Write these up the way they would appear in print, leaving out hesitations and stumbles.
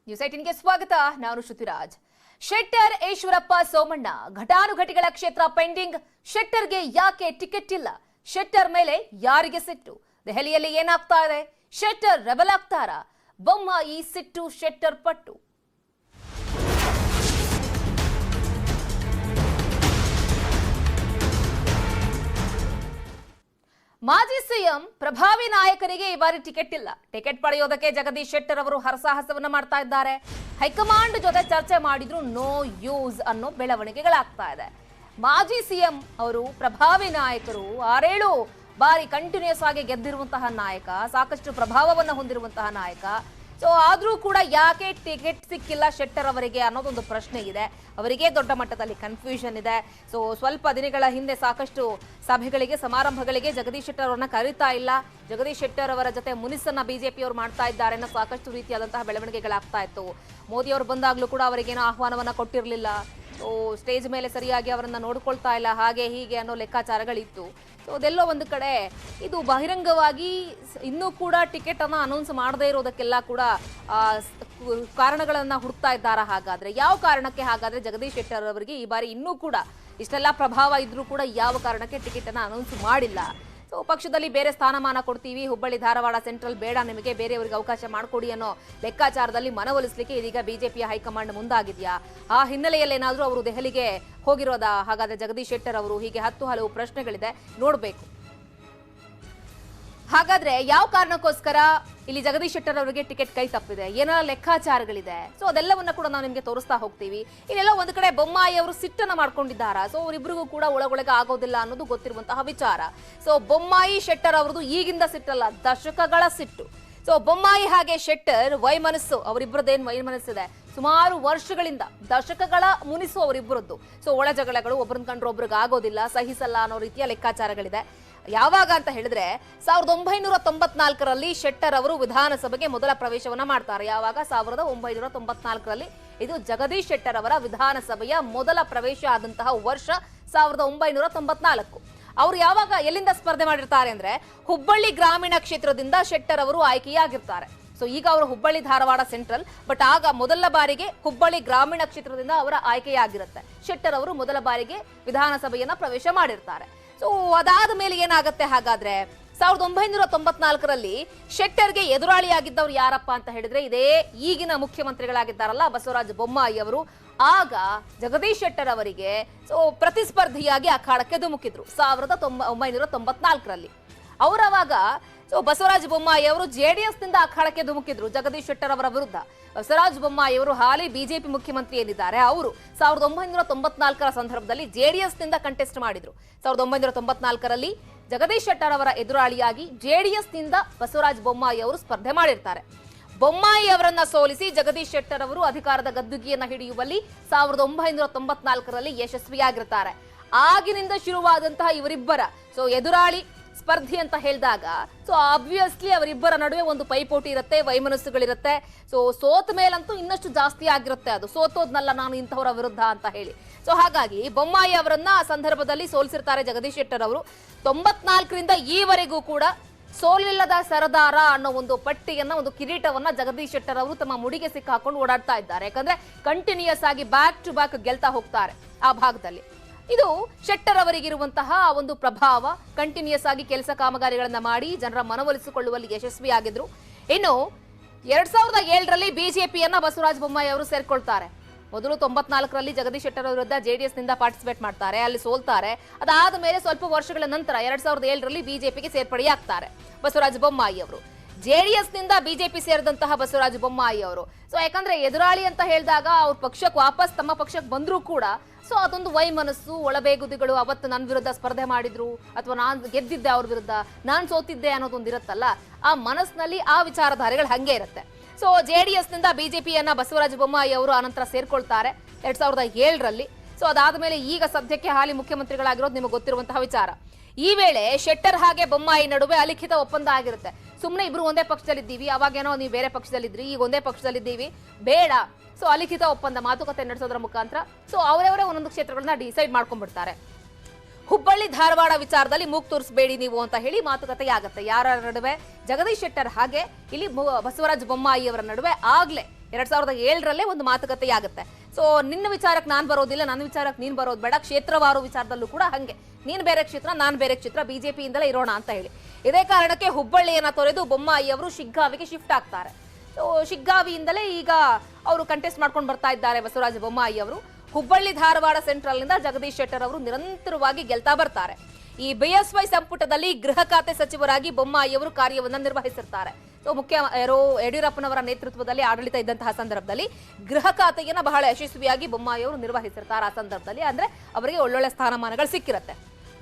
News 18ಗೆ ಸ್ವಾಗತ. ನಾನು ಶ್ರುತಿರಾಜ್. ಶೆಟ್ಟರ್ ಈಶ್ವರಪ್ಪ ಸೋಮಣ್ಣ ಘಟಾನುಘಟಿಗಳ ಕ್ಷೇತ್ರ ಪೆಂಡಿಂಗ್. ಶೆಟ್ಟರ್ಗೆ ಯಾಕೆ ಟಿಕೆಟ್ ಇಲ್ಲ? ಶೆಟ್ಟರ್ ಮೇಲೆ ಯಾರಿಗೆ ಸಿಟ್ಟು? ದೆಹಲಿಯಲ್ಲಿ ಏನಾಗ್ತಾ ಇದೆ? ಶೆಟ್ಟರ್ ರೆಬಲ್ ಆಗ್ತಾರಾ? ಬೊಮ್ಮಾಯಿ ಸಿಟ್ಟು ಶೆಟ್ಟರ್ ಪಟ್ಟು. ಮಾಜಿ ಸಿಎಂ ಪ್ರಭಾವಿ ನಾಯಕರಿಗೆ ಈ ಬಾರಿ ಟಿಕೆಟ್ ಇಲ್ಲ. ಟಿಕೆಟ್ ಪಡೆಯೋದಕ್ಕೆ ಜಗದೀಶ್ ಶೆಟ್ಟರ್ ಅವರು ಹರಸಾಹಸವನ್ನ ಮಾಡ್ತಾ ಇದ್ದಾರೆ. ಹೈಕಮಾಂಡ್ ಜೊತೆ ಚರ್ಚೆ ಮಾಡಿದ್ರು ನೋ ಯೂಸ್ ಅನ್ನೋ ಬೆಳವಣಿಗೆಗಳಾಗ್ತಾ ಇದೆ. ಮಾಜಿ ಸಿಎಂ ಅವರು ಪ್ರಭಾವಿ ನಾಯಕರು 6-7 ಬಾರಿ ಕಂಟಿನ್ಯೂಸ್ ಆಗಿ ಗೆದ್ದಿರುವಂತಹ ನಾಯಕ, ಸಾಕಷ್ಟು ಪ್ರಭಾವವನ್ನು ಹೊಂದಿರುವಂತಹ ನಾಯಕ. ಸೊ ಆದ್ರೂ ಕೂಡ ಯಾಕೆ ಟಿಕೆಟ್ ಸಿಕ್ಕಿಲ್ಲ ಶೆಟ್ಟರ್ ಅವರಿಗೆ ಅನ್ನೋದೊಂದು ಪ್ರಶ್ನೆ ಇದೆ. ಅವರಿಗೆ ದೊಡ್ಡ ಮಟ್ಟದಲ್ಲಿ ಕನ್ಫ್ಯೂಷನ್ ಇದೆ. ಸೊ ಸ್ವಲ್ಪ ದಿನಗಳ ಹಿಂದೆ ಸಾಕಷ್ಟು ಸಭೆಗಳಿಗೆ, ಸಮಾರಂಭಗಳಿಗೆ ಜಗದೀಶ್ ಶೆಟ್ಟರ್ ಅವರನ್ನ ಕರೀತಾ ಇಲ್ಲ. ಜಗದೀಶ್ ಶೆಟ್ಟರ್ ಅವರ ಜೊತೆ ಮುನಿಸನ್ನ ಬಿಜೆಪಿ ಅವರು ಮಾಡ್ತಾ ಇದ್ದಾರೆ ಅನ್ನೋ ಸಾಕಷ್ಟು ರೀತಿಯಾದಂತಹ ಬೆಳವಣಿಗೆಗಳಾಗ್ತಾ ಇತ್ತು. ಮೋದಿ ಅವರು ಬಂದಾಗ್ಲೂ ಕೂಡ ಅವರಿಗೇನೋ ಆಹ್ವಾನವನ್ನ ಕೊಟ್ಟಿರಲಿಲ್ಲ. ಸೊ ಸ್ಟೇಜ್ ಮೇಲೆ ಸರಿಯಾಗಿ ಅವರನ್ನ ನೋಡ್ಕೊಳ್ತಾ ಇಲ್ಲ, ಹಾಗೆ ಹೀಗೆ ಅನ್ನೋ ಲೆಕ್ಕಾಚಾರಗಳಿತ್ತು. ಸೊ ಅದೆಲ್ಲೋ ಒಂದು ಕಡೆ ಇದು ಬಹಿರಂಗವಾಗಿ ಇನ್ನೂ ಕೂಡ ಟಿಕೆಟ್ ಅನ್ನ ಅನೌನ್ಸ್ ಮಾಡದೇ ಇರೋದಕ್ಕೆಲ್ಲ ಕೂಡ ಕಾರಣಗಳನ್ನ ಹುಡುಕ್ತಾ ಇದ್ದಾರಾ? ಹಾಗಾದ್ರೆ ಯಾವ ಕಾರಣಕ್ಕೆ ಹಾಗಾದ್ರೆ ಜಗದೀಶ್ ಶೆಟ್ಟರ್ ಅವರಿಗೆ ಈ ಬಾರಿ ಇನ್ನೂ ಕೂಡ ಇಷ್ಟೆಲ್ಲ ಪ್ರಭಾವ ಇದ್ರೂ ಕೂಡ ಯಾವ ಕಾರಣಕ್ಕೆ ಟಿಕೆಟ್ ಅನ್ನ ಅನೌನ್ಸ್ ಮಾಡಿಲ್ಲ? ಸೊ ಪಕ್ಷದಲ್ಲಿ ಬೇರೆ ಸ್ಥಾನಮಾನ ಕೊಡ್ತೀವಿ, ಹುಬ್ಬಳ್ಳಿ ಧಾರವಾಡ ಸೆಂಟ್ರಲ್ ಬೇಡ, ನಿಮಗೆ ಬೇರೆಯವರಿಗೆ ಅವಕಾಶ ಮಾಡಿಕೊಡಿ ಅನ್ನೋ ಲೆಕ್ಕಾಚಾರದಲ್ಲಿ ಮನವೊಲಿಸಲಿಕ್ಕೆ ಇದೀಗ ಬಿಜೆಪಿಯ ಹೈಕಮಾಂಡ್ ಮುಂದಾಗಿದೆಯಾ? ಆ ಹಿನ್ನೆಲೆಯಲ್ಲಿ ಏನಾದರೂ ಅವರು ದೆಹಲಿಗೆ ಹೋಗಿರೋದಾ? ಹಾಗಾದ್ರೆ ಜಗದೀಶ್ ಶೆಟ್ಟರ್ ಅವರು ಹೀಗೆ ಹಲವು ಪ್ರಶ್ನೆಗಳಿದೆ, ನೋಡ್ಬೇಕು. ಹಾಗಾದ್ರೆ ಯಾವ ಕಾರಣಕ್ಕೋಸ್ಕರ ಇಲ್ಲಿ ಜಗದೀಶ್ ಶೆಟ್ಟರ್ ಅವರಿಗೆ ಟಿಕೆಟ್ ಕೈ ತಪ್ಪಿದೆ? ಏನೆಲ್ಲ ಲೆಕ್ಕಾಚಾರಗಳಿದೆ? ಸೊ ಅದೆಲ್ಲವನ್ನ ಕೂಡ ನಾವು ನಿಮಗೆ ತೋರಿಸ್ತಾ ಹೋಗ್ತೀವಿ. ಇಲ್ಲೆಲ್ಲ ಒಂದು ಕಡೆ ಬೊಮ್ಮಾಯಿ ಅವರು ಸಿಟ್ಟನ್ನ ಮಾಡ್ಕೊಂಡಿದ್ದಾರಾ? ಸೊ ಅವರಿಬ್ಬರಿಗೂ ಕೂಡ ಒಳಗೊಳಗೆ ಆಗೋದಿಲ್ಲ ಅನ್ನೋದು ಗೊತ್ತಿರುವಂತಹ ವಿಚಾರ. ಸೊ ಬೊಮ್ಮಾಯಿ ಶೆಟ್ಟರ್ ಅವರದು ಈಗಿಂದ ಸಿಟ್ಟಲ್ಲ, ದಶಕಗಳ ಸಿಟ್ಟು. ಸೊ ಬೊಮ್ಮಾಯಿ ಹಾಗೆ ಶೆಟ್ಟರ್ ವೈಮನಸ್ಸು, ಅವರಿಬ್ಬರದೇನು ವೈಮನಸ್ಸಿದೆ, ಸುಮಾರು ವರ್ಷಗಳಿಂದ ದಶಕಗಳ ಮುನಿಸು ಅವರಿಬ್ಬರದ್ದು. ಸೊ ಒಳ ಜಗಳಗಳು, ಒಬ್ಬರನ್ನ ಕಂಡ್ರೆ ಒಬ್ರಿಗೆ ಆಗೋದಿಲ್ಲ, ಸಹಿಸಲ್ಲ ಅನ್ನೋ ರೀತಿಯ ಲೆಕ್ಕಾಚಾರಗಳಿದೆ. ಯಾವಾಗ ಅಂತ ಹೇಳಿದ್ರೆ 1994ರಲ್ಲಿ ಶೆಟ್ಟರ್ ಅವರು ವಿಧಾನಸಭೆಗೆ ಮೊದಲ ಪ್ರವೇಶವನ್ನ ಮಾಡ್ತಾರೆ. ಯಾವಾಗ? 1994ರಲ್ಲಿ. ಇದು ಜಗದೀಶ್ ಶೆಟ್ಟರ್ ಅವರ ವಿಧಾನಸಭೆಯ ಮೊದಲ ಪ್ರವೇಶ ಆದಂತಹ ವರ್ಷ 1994. ಅವರು ಯಾವಾಗ ಎಲ್ಲಿಂದ ಸ್ಪರ್ಧೆ ಮಾಡಿರ್ತಾರೆ ಅಂದ್ರೆ ಹುಬ್ಬಳ್ಳಿ ಗ್ರಾಮೀಣ ಕ್ಷೇತ್ರದಿಂದ ಶೆಟ್ಟರ್ ಅವರು ಆಯ್ಕೆಯಾಗಿರ್ತಾರೆ. ಸೊ ಈಗ ಅವರು ಹುಬ್ಬಳ್ಳಿ ಧಾರವಾಡ ಸೆಂಟ್ರಲ್, ಬಟ್ ಆಗ ಮೊದಲ ಬಾರಿಗೆ ಹುಬ್ಬಳ್ಳಿ ಗ್ರಾಮೀಣ ಕ್ಷೇತ್ರದಿಂದ ಅವರ ಆಯ್ಕೆಯಾಗಿರುತ್ತೆ. ಶೆಟ್ಟರ್ ಅವರು ಮೊದಲ ಬಾರಿಗೆ ವಿಧಾನಸಭೆಯನ್ನ ಪ್ರವೇಶ ಮಾಡಿರ್ತಾರೆ. ಸೊ ಅದಾದ ಮೇಲೆ ಏನಾಗುತ್ತೆ ಹಾಗಾದ್ರೆ? 1994ರಲ್ಲಿ ಶೆಟ್ಟರ್ಗೆ ಎದುರಾಳಿಯಾಗಿದ್ದವರು ಯಾರಪ್ಪ ಅಂತ ಹೇಳಿದ್ರೆ ಇದೇ ಈಗಿನ ಮುಖ್ಯಮಂತ್ರಿಗಳಾಗಿದ್ದಾರಲ್ಲ ಬಸವರಾಜ ಬೊಮ್ಮಾಯಿ ಅವರು. ಆಗ ಜಗದೀಶ್ ಶೆಟ್ಟರ್ ಅವರಿಗೆ ಪ್ರತಿಸ್ಪರ್ಧಿಯಾಗಿ ಅಖಾಡಕ್ಕೆ ಧುಮುಕಿದ್ರು 1994ರಲ್ಲಿ. ಅವರವಾಗ ಬಸವರಾಜ ಬೊಮ್ಮಾಯಿ ಅವರು ಜೆಡಿಎಸ್ ನಿಂದ ಅಖಾಡಕ್ಕೆ ಧುಮುಕಿದ್ರು ಜಗದೀಶ್ ಶೆಟ್ಟರ್ ಅವರ ವಿರುದ್ಧ. ಬಸವರಾಜ ಬೊಮ್ಮಾಯಿ ಅವರು ಹಾಲಿ ಬಿಜೆಪಿ ಮುಖ್ಯಮಂತ್ರಿ ಏನಿದ್ದಾರೆ ಅವರು 1994ರ ಸಂದರ್ಭದಲ್ಲಿ ಜೆಡಿಎಸ್ ನಿಂದ ಕಂಟೆಸ್ಟ್ ಮಾಡಿದ್ರು. 1994ರಲ್ಲಿ ಜಗದೀಶ್ ಶೆಟ್ಟರ್ ಅವರ ಎದುರಾಳಿಯಾಗಿ ಜೆಡಿಎಸ್ ನಿಂದ ಬಸವರಾಜ ಬೊಮ್ಮಾಯಿ ಅವರು ಸ್ಪರ್ಧೆ ಮಾಡಿರ್ತಾರೆ. ಬೊಮ್ಮಾಯಿ ಅವರನ್ನ ಸೋಲಿಸಿ ಜಗದೀಶ್ ಶೆಟ್ಟರ್ ಅವರು ಅಧಿಕಾರದ ಗದ್ದುಗೆಯನ್ನ ಹಿಡಿಯುವಲ್ಲಿ 1994ರಲ್ಲಿ ಯಶಸ್ವಿಯಾಗಿರ್ತಾರೆ. ಆಗಿನಿಂದ ಶುರುವಾದಂತಹ ಇವರಿಬ್ಬರ ಎದುರಾಳಿ ಸ್ಪರ್ಧಿ ಅಂತ ಹೇಳಿದಾಗ ಆಬ್ವಿಯಸ್ಲಿ ಅವರಿಬ್ಬರ ನಡುವೆ ಒಂದು ಪೈಪೋಟಿ ಇರುತ್ತೆ, ವೈಮನಸ್ಸುಗಳಿರುತ್ತೆ. ಸೋತ ಮೇಲಂತೂ ಇನ್ನಷ್ಟು ಜಾಸ್ತಿ ಆಗಿರುತ್ತೆ. ಅದು ಸೋತೋದ್ನಲ್ಲ ನಾನು ಇಂಥವರ ವಿರುದ್ಧ ಅಂತ ಹೇಳಿ. ಹಾಗಾಗಿ ಬೊಮ್ಮಾಯಿ ಅವರನ್ನ ಆ ಸಂದರ್ಭದಲ್ಲಿ ಸೋಲಿಸಿರ್ತಾರೆ ಜಗದೀಶ್ ಶೆಟ್ಟರ್ ಅವರು. 94ರಿಂದ ಈವರೆಗೂ ಕೂಡ ಸೋಲಿಲ್ಲದ ಸರದಾರ ಅನ್ನೋ ಒಂದು ಪಟ್ಟಿಯನ್ನ, ಒಂದು ಕಿರೀಟವನ್ನ ಜಗದೀಶ್ ಶೆಟ್ಟರ್ ಅವರು ತಮ್ಮ ಮುಡಿಗೆ ಸಿಕ್ಕಾಕೊಂಡು ಓಡಾಡ್ತಾ ಇದ್ದಾರೆ. ಯಾಕಂದ್ರೆ ಕಂಟಿನ್ಯೂಸ್ ಆಗಿ ಬ್ಯಾಕ್ ಟು ಬ್ಯಾಕ್ ಗೆಲ್ತಾ ಹೋಗ್ತಾರೆ ಆ ಭಾಗದಲ್ಲಿ. ಇದು ಶೆಟ್ಟರ್ ಅವರಿಗಿರುವಂತಹ ಒಂದು ಪ್ರಭಾವ. ಕಂಟಿನ್ಯೂಸ್ ಆಗಿ ಕೆಲಸ ಕಾಮಗಾರಿಗಳನ್ನ ಮಾಡಿ ಜನರ ಮನವೊಲಿಸಿಕೊಳ್ಳುವಲ್ಲಿ ಯಶಸ್ವಿಯಾಗಿದ್ರು. ಇನ್ನು 2007ರಲ್ಲಿ ಬಿಜೆಪಿಯನ್ನ ಬಸವರಾಜ ಬೊಮ್ಮಾಯಿ ಅವರು ಸೇರ್ಕೊಳ್ತಾರೆ. ಮೊದಲು 94ರಲ್ಲಿ ಜಗದೀಶ್ ಶೆಟ್ಟರ್ ವಿರುದ್ಧ ಜೆಡಿಎಸ್ ನಿಂದ ಪಾರ್ಟಿಸಿಪೇಟ್ ಮಾಡ್ತಾರೆ, ಅಲ್ಲಿ ಸೋಲ್ತಾರೆ. ಅದಾದ ಮೇಲೆ ಸ್ವಲ್ಪ ವರ್ಷಗಳ ನಂತರ 2007ರಲ್ಲಿ ಬಿಜೆಪಿಗೆ ಸೇರ್ಪಡೆಯಾಗ್ತಾರೆ ಬಸವರಾಜ ಬೊಮ್ಮಾಯಿ ಅವರು. ಜೆಡಿಎಸ್ ನಿಂದ ಬಿಜೆಪಿ ಸೇರಿದಂತಹ ಬಸವರಾಜ ಬೊಮ್ಮಾಯಿ ಅವರು ಯಾಕಂದ್ರೆ ಎದುರಾಳಿ ಅಂತ ಹೇಳಿದಾಗ ಅವ್ರ ಪಕ್ಷಕ್ಕೆ ವಾಪಸ್ ತಮ್ಮ ಪಕ್ಷಕ್ಕೆ ಬಂದ್ರೂ ಕೂಡ ಅದೊಂದು ವೈಮನಸ್ಸು, ಒಳಬೇಗುದಿಗಳು, ಅವತ್ತು ನನ್ನ ವಿರುದ್ಧ ಸ್ಪರ್ಧೆ ಮಾಡಿದ್ರು ಅಥವಾ ನಾನು ಗೆದ್ದಿದ್ದೆ ಅವ್ರ ವಿರುದ್ಧ, ನಾನು ಸೋತಿದ್ದೆ ಅನ್ನೋದೊಂದು ಇರುತ್ತಲ್ಲ, ಆ ಮನಸ್ಸಿನಲ್ಲಿ ಆ ವಿಚಾರಧಾರೆಗಳು ಹಂಗೆ ಇರುತ್ತೆ. ಜೆಡಿಎಸ್ ನಿಂದ ಬಿಜೆಪಿಯನ್ನ ಬಸವರಾಜ ಬೊಮ್ಮಾಯಿ ಅವರು ಆನಂತರ ಸೇರ್ಕೊಳ್ತಾರೆ 2007ರಲ್ಲಿ. ಅದಾದ ಮೇಲೆ ಈಗ ಸದ್ಯಕ್ಕೆ ಹಾಲಿ ಮುಖ್ಯಮಂತ್ರಿಗಳಾಗಿರೋದು ನಿಮಗೆ ಗೊತ್ತಿರುವಂತಹ ವಿಚಾರ. ಈ ವೇಳೆ ಶೆಟ್ಟರ್ ಹಾಗೆ ಬೊಮ್ಮಾಯಿ ನಡುವೆ ಅಲಿಖಿತ ಒಪ್ಪಂದ ಆಗಿರುತ್ತೆ. ಸುಮ್ಮನೆ ಇಬ್ರು ಒಂದೇ ಪಕ್ಷದಲ್ಲಿದ್ದೀವಿ, ಅವಾಗೇನೋ ನೀವು ಬೇರೆ ಪಕ್ಷದಲ್ಲಿದ್ರಿ, ಈಗ ಒಂದೇ ಪಕ್ಷದಲ್ಲಿದ್ದೀವಿ, ಬೇಡ. ಅಲಿಖಿತ ಒಪ್ಪಂದ, ಮಾತುಕತೆ ನಡೆಸೋದ್ರ ಮುಖಾಂತರ ಅವರವರೇ ಒಂದೊಂದು ಕ್ಷೇತ್ರಗಳನ್ನ ಡಿಸೈಡ್ ಮಾಡ್ಕೊಂಡ್ಬಿಡ್ತಾರೆ. ಹುಬ್ಬಳ್ಳಿ ಧಾರವಾಡ ವಿಚಾರದಲ್ಲಿ ಮೂಗ್ ತೋರಿಸಬೇಡಿ ನೀವು ಅಂತ ಹೇಳಿ ಮಾತುಕತೆ ಆಗುತ್ತೆ. ಯಾರ ನಡುವೆ? ಜಗದೀಶ್ ಶೆಟ್ಟರ್ ಹಾಗೆ ಇಲ್ಲಿ ಬಸವರಾಜ ಬೊಮ್ಮಾಯಿ ಅವರ ನಡುವೆ ಆಗ್ಲೇ 2007ರಲ್ಲೇ ಒಂದು ಮಾತುಕತೆ ಆಗುತ್ತೆ. ಸೊ ನಿನ್ನ ವಿಚಾರಕ್ಕೆ ನಾನು ಬರೋದಿಲ್ಲ, ನನ್ನ ವಿಚಾರಕ್ಕೆ ನೀನು ಬರೋದು ಬೇಡ, ಕ್ಷೇತ್ರವಾರು ವಿಚಾರದಲ್ಲೂ ಕೂಡ ಹಂಗೆ, ನೀನು ಬೇರೆ ಕ್ಷೇತ್ರ ನಾನು ಬೇರೆ ಕ್ಷೇತ್ರ, ಬಿಜೆಪಿಯಿಂದಲೇ ಇರೋಣ ಅಂತ ಹೇಳಿ ಇದೇ ಕಾರಣಕ್ಕೆ ಹುಬ್ಬಳ್ಳಿಯನ್ನ ತೊರೆದು ಬೊಮ್ಮಾಯಿ ಅವರು ಶಿಗ್ಗಾವಿಗೆ ಶಿಫ್ಟ್ ಆಗ್ತಾರೆ. ಸೊ ಶಿಗ್ಗಾವಿಯಿಂದಲೇ ಈಗ ಅವರು ಕಂಟೆಸ್ಟ್ ಮಾಡ್ಕೊಂಡು ಬರ್ತಾ ಇದ್ದಾರೆ ಬಸವರಾಜ ಬೊಮ್ಮಾಯಿ ಅವರು. ಹುಬ್ಬಳ್ಳಿ ಧಾರವಾಡ ಸೆಂಟ್ರಲ್ ನಿಂದ ಜಗದೀಶ್ ಶೆಟ್ಟರ್ ಅವರು ನಿರಂತರವಾಗಿ ಗೆಲ್ತಾ ಬರ್ತಾರೆ. ಈ ಬಿಎಸ್ವೈ ಸಂಪುಟದಲ್ಲಿ ಗೃಹ ಖಾತೆ ಸಚಿವರಾಗಿ ಬೊಮ್ಮಾಯಿ ಅವರು ಕಾರ್ಯವನ್ನ ನಿರ್ವಹಿಸಿರ್ತಾರೆ. ಸೊ ಯಡಿಯೂರಪ್ಪನವರ ನೇತೃತ್ವದಲ್ಲಿ ಆಡಳಿತ ಇದ್ದಂತಹ ಸಂದರ್ಭದಲ್ಲಿ ಗೃಹ ಖಾತೆಯನ್ನ ಬಹಳ ಯಶಸ್ವಿಯಾಗಿ ಬೊಮ್ಮಾಯಿ ಅವರು ನಿರ್ವಹಿಸಿರ್ತಾರೆ. ಆ ಸಂದರ್ಭದಲ್ಲಿ ಅಂದ್ರೆ ಅವರಿಗೆ ಒಳ್ಳೊಳ್ಳೆ ಸ್ಥಾನಮಾನಗಳು ಸಿಕ್ಕಿರುತ್ತೆ.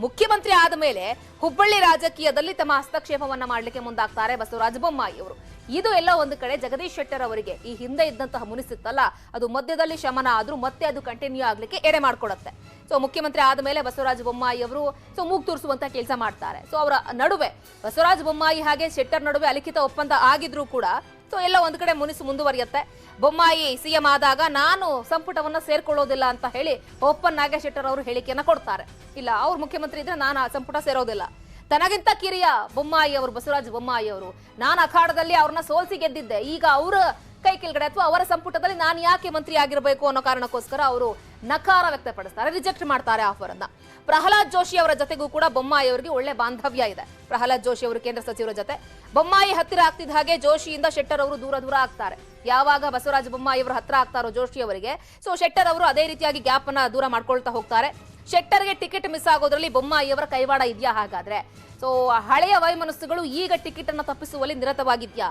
ಮುಖ್ಯಮಂತ್ರಿ ಆದ ಮೇಲೆ ಹುಬ್ಬಳ್ಳಿ ರಾಜಕೀಯದಲ್ಲಿ ತಮ್ಮ ಹಸ್ತಕ್ಷೇಪವನ್ನ ಮಾಡಲಿಕ್ಕೆ ಮುಂದಾಗ್ತಾರೆ ಬಸವರಾಜ ಬೊಮ್ಮಾಯಿ ಅವರು. ಇದು ಎಲ್ಲ ಒಂದು ಕಡೆ ಜಗದೀಶ್ ಶೆಟ್ಟರ್ ಅವರಿಗೆ ಈ ಹಿಂದೆ ಇದ್ದಂತಹ ಮುನಿಸಿತ್ತಲ್ಲ, ಅದು ಮಧ್ಯದಲ್ಲಿ ಶಮನ ಆದ್ರೂ ಮತ್ತೆ ಅದು ಕಂಟಿನ್ಯೂ ಆಗ್ಲಿಕ್ಕೆ ಎಡೆ ಮಾಡ್ಕೊಡುತ್ತೆ. ಸೊ ಮುಖ್ಯಮಂತ್ರಿ ಆದ ಮೇಲೆ ಬಸವರಾಜ ಬೊಮ್ಮಾಯಿ ಅವರು ಮೂಗು ತೂರಿಸುವಂತ ಕೆಲಸ ಮಾಡ್ತಾರೆ. ಸೊ ಅವರ ನಡುವೆ ಬಸವರಾಜ ಬೊಮ್ಮಾಯಿ ಹಾಗೆ ಶೆಟ್ಟರ್ ನಡುವೆ ಅಲಿಖಿತ ಒಪ್ಪಂದ ಆಗಿದ್ರೂ ಕೂಡ ಸೊ ಎಲ್ಲ ಒಂದು ಕಡೆ ಮುನಿಸು ಮುಂದುವರಿಯುತ್ತೆ. ಬೊಮ್ಮಾಯಿ ಸಿಎಂ ಆದಾಗ ನಾನು ಸಂಪುಟವನ್ನ ಸೇರ್ಕೊಳ್ಳೋದಿಲ್ಲ ಅಂತ ಹೇಳಿ ಓಪನ್ ಆಗಿ ಶೆಟ್ಟರ್ ಅವರು ಹೇಳಿಕೆಯನ್ನ ಕೊಡ್ತಾರೆ. ಇಲ್ಲ, ಅವ್ರು ಮುಖ್ಯಮಂತ್ರಿ ಇದ್ರೆ ನಾನು ಆ ಸಂಪುಟ ಸೇರೋದಿಲ್ಲ. ತನಗಿಂತ ಕಿರಿಯ ಬೊಮ್ಮಾಯಿ ಅವರು, ಬಸವರಾಜ ಬೊಮ್ಮಾಯಿ ಅವರು, ನಾನು ಅಖಾಡದಲ್ಲಿ ಅವ್ರನ್ನ ಸೋಲ್ಸಿ ಗೆದ್ದಿದ್ದೆ, ಈಗ ಅವರ ಕೈ ಕೆಳಗಡೆ ಅಥವಾ ಅವರ ಸಂಪುಟದಲ್ಲಿ ನಾನು ಯಾಕೆ ಮಂತ್ರಿ ಆಗಿರಬೇಕು ಅನ್ನೋ ಕಾರಣಕ್ಕೋಸ್ಕರ ಅವರು ನಕಾರ ವ್ಯಕ್ತಪಡಿಸ್ತಾರೆ, ರಿಜೆಕ್ಟ್ ಮಾಡ್ತಾರೆ ಆಫರ್ ಅನ್ನ. ಪ್ರಹ್ಲಾದ್ ಜೋಶಿ ಅವರ ಜೊತೆಗೂ ಕೂಡ ಬೊಮ್ಮಾಯಿ ಅವರಿಗೆ ಒಳ್ಳೆ ಬಾಂಧವ್ಯ ಇದೆ. ಪ್ರಹ್ಲಾದ್ ಜೋಶಿ ಅವರು ಕೇಂದ್ರ ಸಚಿವರ ಜೊತೆ ಬೊಮ್ಮಾಯಿ ಹತ್ತಿರ ಆಗ್ತಿದ್ದ ಹಾಗೆ ಜೋಶಿಯಿಂದ ಶೆಟ್ಟರ್ ಅವರು ದೂರ ಆಗ್ತಾರೆ. ಯಾವಾಗ ಬಸವರಾಜ ಬೊಮ್ಮಾಯಿ ಅವರು ಹತ್ರ ಆಗ್ತಾರೋ ಜೋಶಿ ಅವರಿಗೆ, ಸೊ ಶೆಟ್ಟರ್ ಅವರು ಅದೇ ರೀತಿಯಾಗಿ ಗ್ಯಾಪ್ ಅನ್ನ ದೂರ ಮಾಡ್ಕೊಳ್ತಾ ಹೋಗ್ತಾರೆ. ಶೆಟ್ಟರ್ಗೆ ಟಿಕೆಟ್ ಮಿಸ್ ಆಗೋದ್ರಲ್ಲಿ ಬೊಮ್ಮಾಯಿ ಅವರ ಕೈವಾಡ ಇದೆಯಾ ಹಾಗಾದ್ರೆ? ಸೊ ಹಳೆಯ ವೈಮನಸ್ಸುಗಳು ಈಗ ಟಿಕೆಟ್ ಅನ್ನ ತಪ್ಪಿಸುವಲ್ಲಿ ನಿರತವಾಗಿದ್ಯಾ?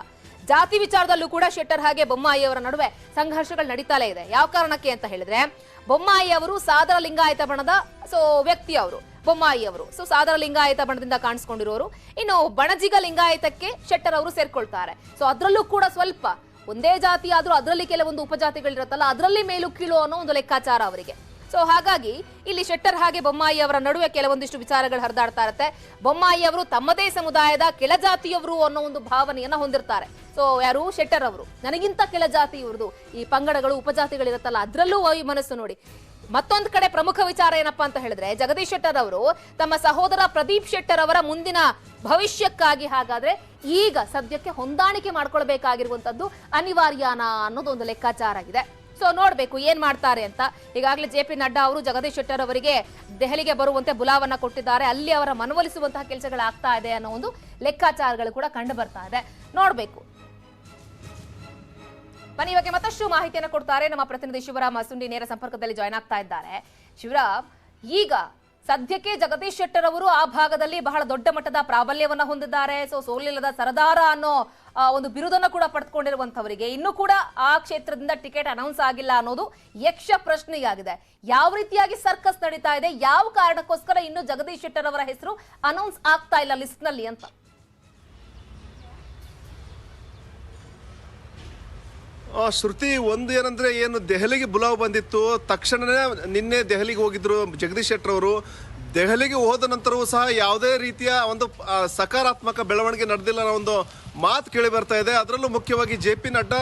ಜಾತಿ ವಿಚಾರದಲ್ಲೂ ಕೂಡ ಶೆಟ್ಟರ್ ಹಾಗೆ ಬೊಮ್ಮಾಯಿ ಅವರ ನಡುವೆ ಸಂಘರ್ಷಗಳು ನಡೀತಾಲೇ ಇದೆ. ಯಾವ ಕಾರಣಕ್ಕೆ ಅಂತ ಹೇಳಿದ್ರೆ, ಬೊಮ್ಮಾಯಿ ಅವರು ಸಾದರ ಲಿಂಗಾಯತ ಬಣದ ವ್ಯಕ್ತಿ ಅವರು ಬೊಮ್ಮಾಯಿ ಅವರು. ಸೊ ಸಾದರ ಲಿಂಗಾಯತ ಬಣದಿಂದ ಕಾಣಿಸ್ಕೊಂಡಿರೋರು. ಇನ್ನು ಬಣಜಿಗ ಲಿಂಗಾಯತಕ್ಕೆ ಶೆಟ್ಟರ್ ಅವರು ಸೇರ್ಕೊಳ್ತಾರೆ. ಸೊ ಅದರಲ್ಲೂ ಕೂಡ ಸ್ವಲ್ಪ ಒಂದೇ ಜಾತಿ ಆದ್ರೂ ಅದರಲ್ಲಿ ಕೆಲವೊಂದು ಉಪಜಾತಿಗಳಿರುತ್ತಲ್ಲ, ಅದರಲ್ಲಿ ಮೇಲು ಕೀಳು ಅನ್ನೋ ಒಂದು ಲೆಕ್ಕಾಚಾರ ಅವರಿಗೆ. ಸೊ ಹಾಗಾಗಿ ಇಲ್ಲಿ ಶೆಟ್ಟರ್ ಹಾಗೆ ಬೊಮ್ಮಾಯಿ ಅವರ ನಡುವೆ ಕೆಲವೊಂದಿಷ್ಟು ವಿಚಾರಗಳು ಹರಿದಾಡ್ತಾ ಇರುತ್ತೆ. ಬೊಮ್ಮಾಯಿ ಅವರು ತಮ್ಮದೇ ಸಮುದಾಯದ ಕೆಳಜಾತಿಯವರು ಅನ್ನೋ ಒಂದು ಭಾವನೆಯನ್ನ ಹೊಂದಿರ್ತಾರೆ. ಸೊ ಯಾರು? ಶೆಟ್ಟರ್ ಅವರು. ನನಗಿಂತ ಕೆಳಜಾತಿ ಇವ್ರದು, ಈ ಪಂಗಡಗಳು ಉಪಜಾತಿಗಳಿರುತ್ತಲ್ಲ ಅದರಲ್ಲೂ ಮನಸ್ಸು ನೋಡಿ. ಮತ್ತೊಂದು ಕಡೆ ಪ್ರಮುಖ ವಿಚಾರ ಏನಪ್ಪಾ ಅಂತ ಹೇಳಿದ್ರೆ, ಜಗದೀಶ್ ಶೆಟ್ಟರ್ ಅವರು ತಮ್ಮ ಸಹೋದರ ಪ್ರದೀಪ್ ಶೆಟ್ಟರ್ ಅವರ ಮುಂದಿನ ಭವಿಷ್ಯಕ್ಕಾಗಿ ಹಾಗಾದ್ರೆ ಈಗ ಸದ್ಯಕ್ಕೆ ಹೊಂದಾಣಿಕೆ ಮಾಡ್ಕೊಳ್ಬೇಕಾಗಿರುವಂತದ್ದು ಅನಿವಾರ್ಯನಾ ಅನ್ನೋದು ಒಂದು ಲೆಕ್ಕಾಚಾರ ಇದೆ. ಸೊ ನೋಡ್ಬೇಕು ಏನ್ ಮಾಡ್ತಾರೆ ಅಂತ. ಈಗಾಗಲೇ JP ನಡ್ಡಾ ಅವರು ಜಗದೀಶ್ ಶೆಟ್ಟರ್ ಅವರಿಗೆ ದೆಹಲಿಗೆ ಬರುವಂತೆ ಬುಲಾವನ್ನ ಕೊಟ್ಟಿದ್ದಾರೆ. ಅಲ್ಲಿ ಅವರ ಮನವೊಲಿಸುವಂತಹ ಕೆಲಸಗಳಾಗ್ತಾ ಇದೆ ಅನ್ನೋ ಒಂದು ಲೆಕ್ಕಾಚಾರಗಳು ಕೂಡ ಕಂಡು ಬರ್ತಾ ಇದೆ. ನೋಡ್ಬೇಕು. ಬನ್ನಿ, ಇವಾಗ ಮತ್ತಷ್ಟು ಮಾಹಿತಿಯನ್ನು ಕೊಡ್ತಾರೆ ನಮ್ಮ ಪ್ರತಿನಿಧಿ ಶಿವರಾಮ್ ಮಸುಂಡಿ ನೇರ ಸಂಪರ್ಕದಲ್ಲಿ ಜಾಯ್ನ್ ಆಗ್ತಾ ಇದ್ದಾರೆ. ಶಿವರಾಮ್, ಈಗ ಸದ್ಯಕ್ಕೆ ಜಗದೀಶ್ ಶೆಟ್ಟರ್ ಅವರು ಆ ಭಾಗದಲ್ಲಿ ಬಹಳ ದೊಡ್ಡ ಮಟ್ಟದ ಪ್ರಾಬಲ್ಯವನ್ನ ಹೊಂದಿದ್ದಾರೆ. ಸೊ ಸೋಲಿಲ್ಲದ ಸರದಾರ ಅನ್ನೋ ಒಂದು ಬಿರುದನ್ನು ಕೂಡ ಪಡೆದುಕೊಂಡಿರುವಂತವರಿಗೆ ಇನ್ನೂ ಕೂಡ ಆ ಕ್ಷೇತ್ರದಿಂದ ಟಿಕೆಟ್ ಅನೌನ್ಸ್ ಆಗಿಲ್ಲ ಅನ್ನೋದು ಯಕ್ಷ ಪ್ರಶ್ನೆಯಾಗಿದೆ. ಯಾವ ರೀತಿಯಾಗಿ ಸರ್ಕಸ್ ನಡೀತಾ ಇದೆ, ಯಾವ ಕಾರಣಕ್ಕೋಸ್ಕರ ಇನ್ನು ಜಗದೀಶ್ ಶೆಟ್ಟರ್ ಅವರ ಹೆಸರು ಅನೌನ್ಸ್ ಆಗ್ತಾ ಇಲ್ಲ ಲಿಸ್ಟ್ ನಲ್ಲಿ ಅಂತ? ಶ್ರುತಿ, ಒಂದು ಏನಂದ್ರೆ, ಏನು ದೆಹಲಿಗೆ ಬುಲಾವ್ ಬಂದಿತ್ತು ತಕ್ಷಣನೇ ನಿನ್ನೆ ದೆಹಲಿಗೆ ಹೋಗಿದ್ರು ಜಗದೀಶ್ ಶೆಟ್ಟರ್ ಅವರು. ದೆಹಲಿಗೆ ಹೋದ ನಂತರವೂ ಸಹ ಯಾವುದೇ ರೀತಿಯ ಒಂದು ಸಕಾರಾತ್ಮಕ ಬೆಳವಣಿಗೆ ನಡೆದಿಲ್ಲ ಅನ್ನೋ ಒಂದು ಮಾತು ಕೇಳಿ ಬರ್ತಾ ಇದೆ. ಅದರಲ್ಲೂ ಮುಖ್ಯವಾಗಿ JP ನಡ್ಡಾ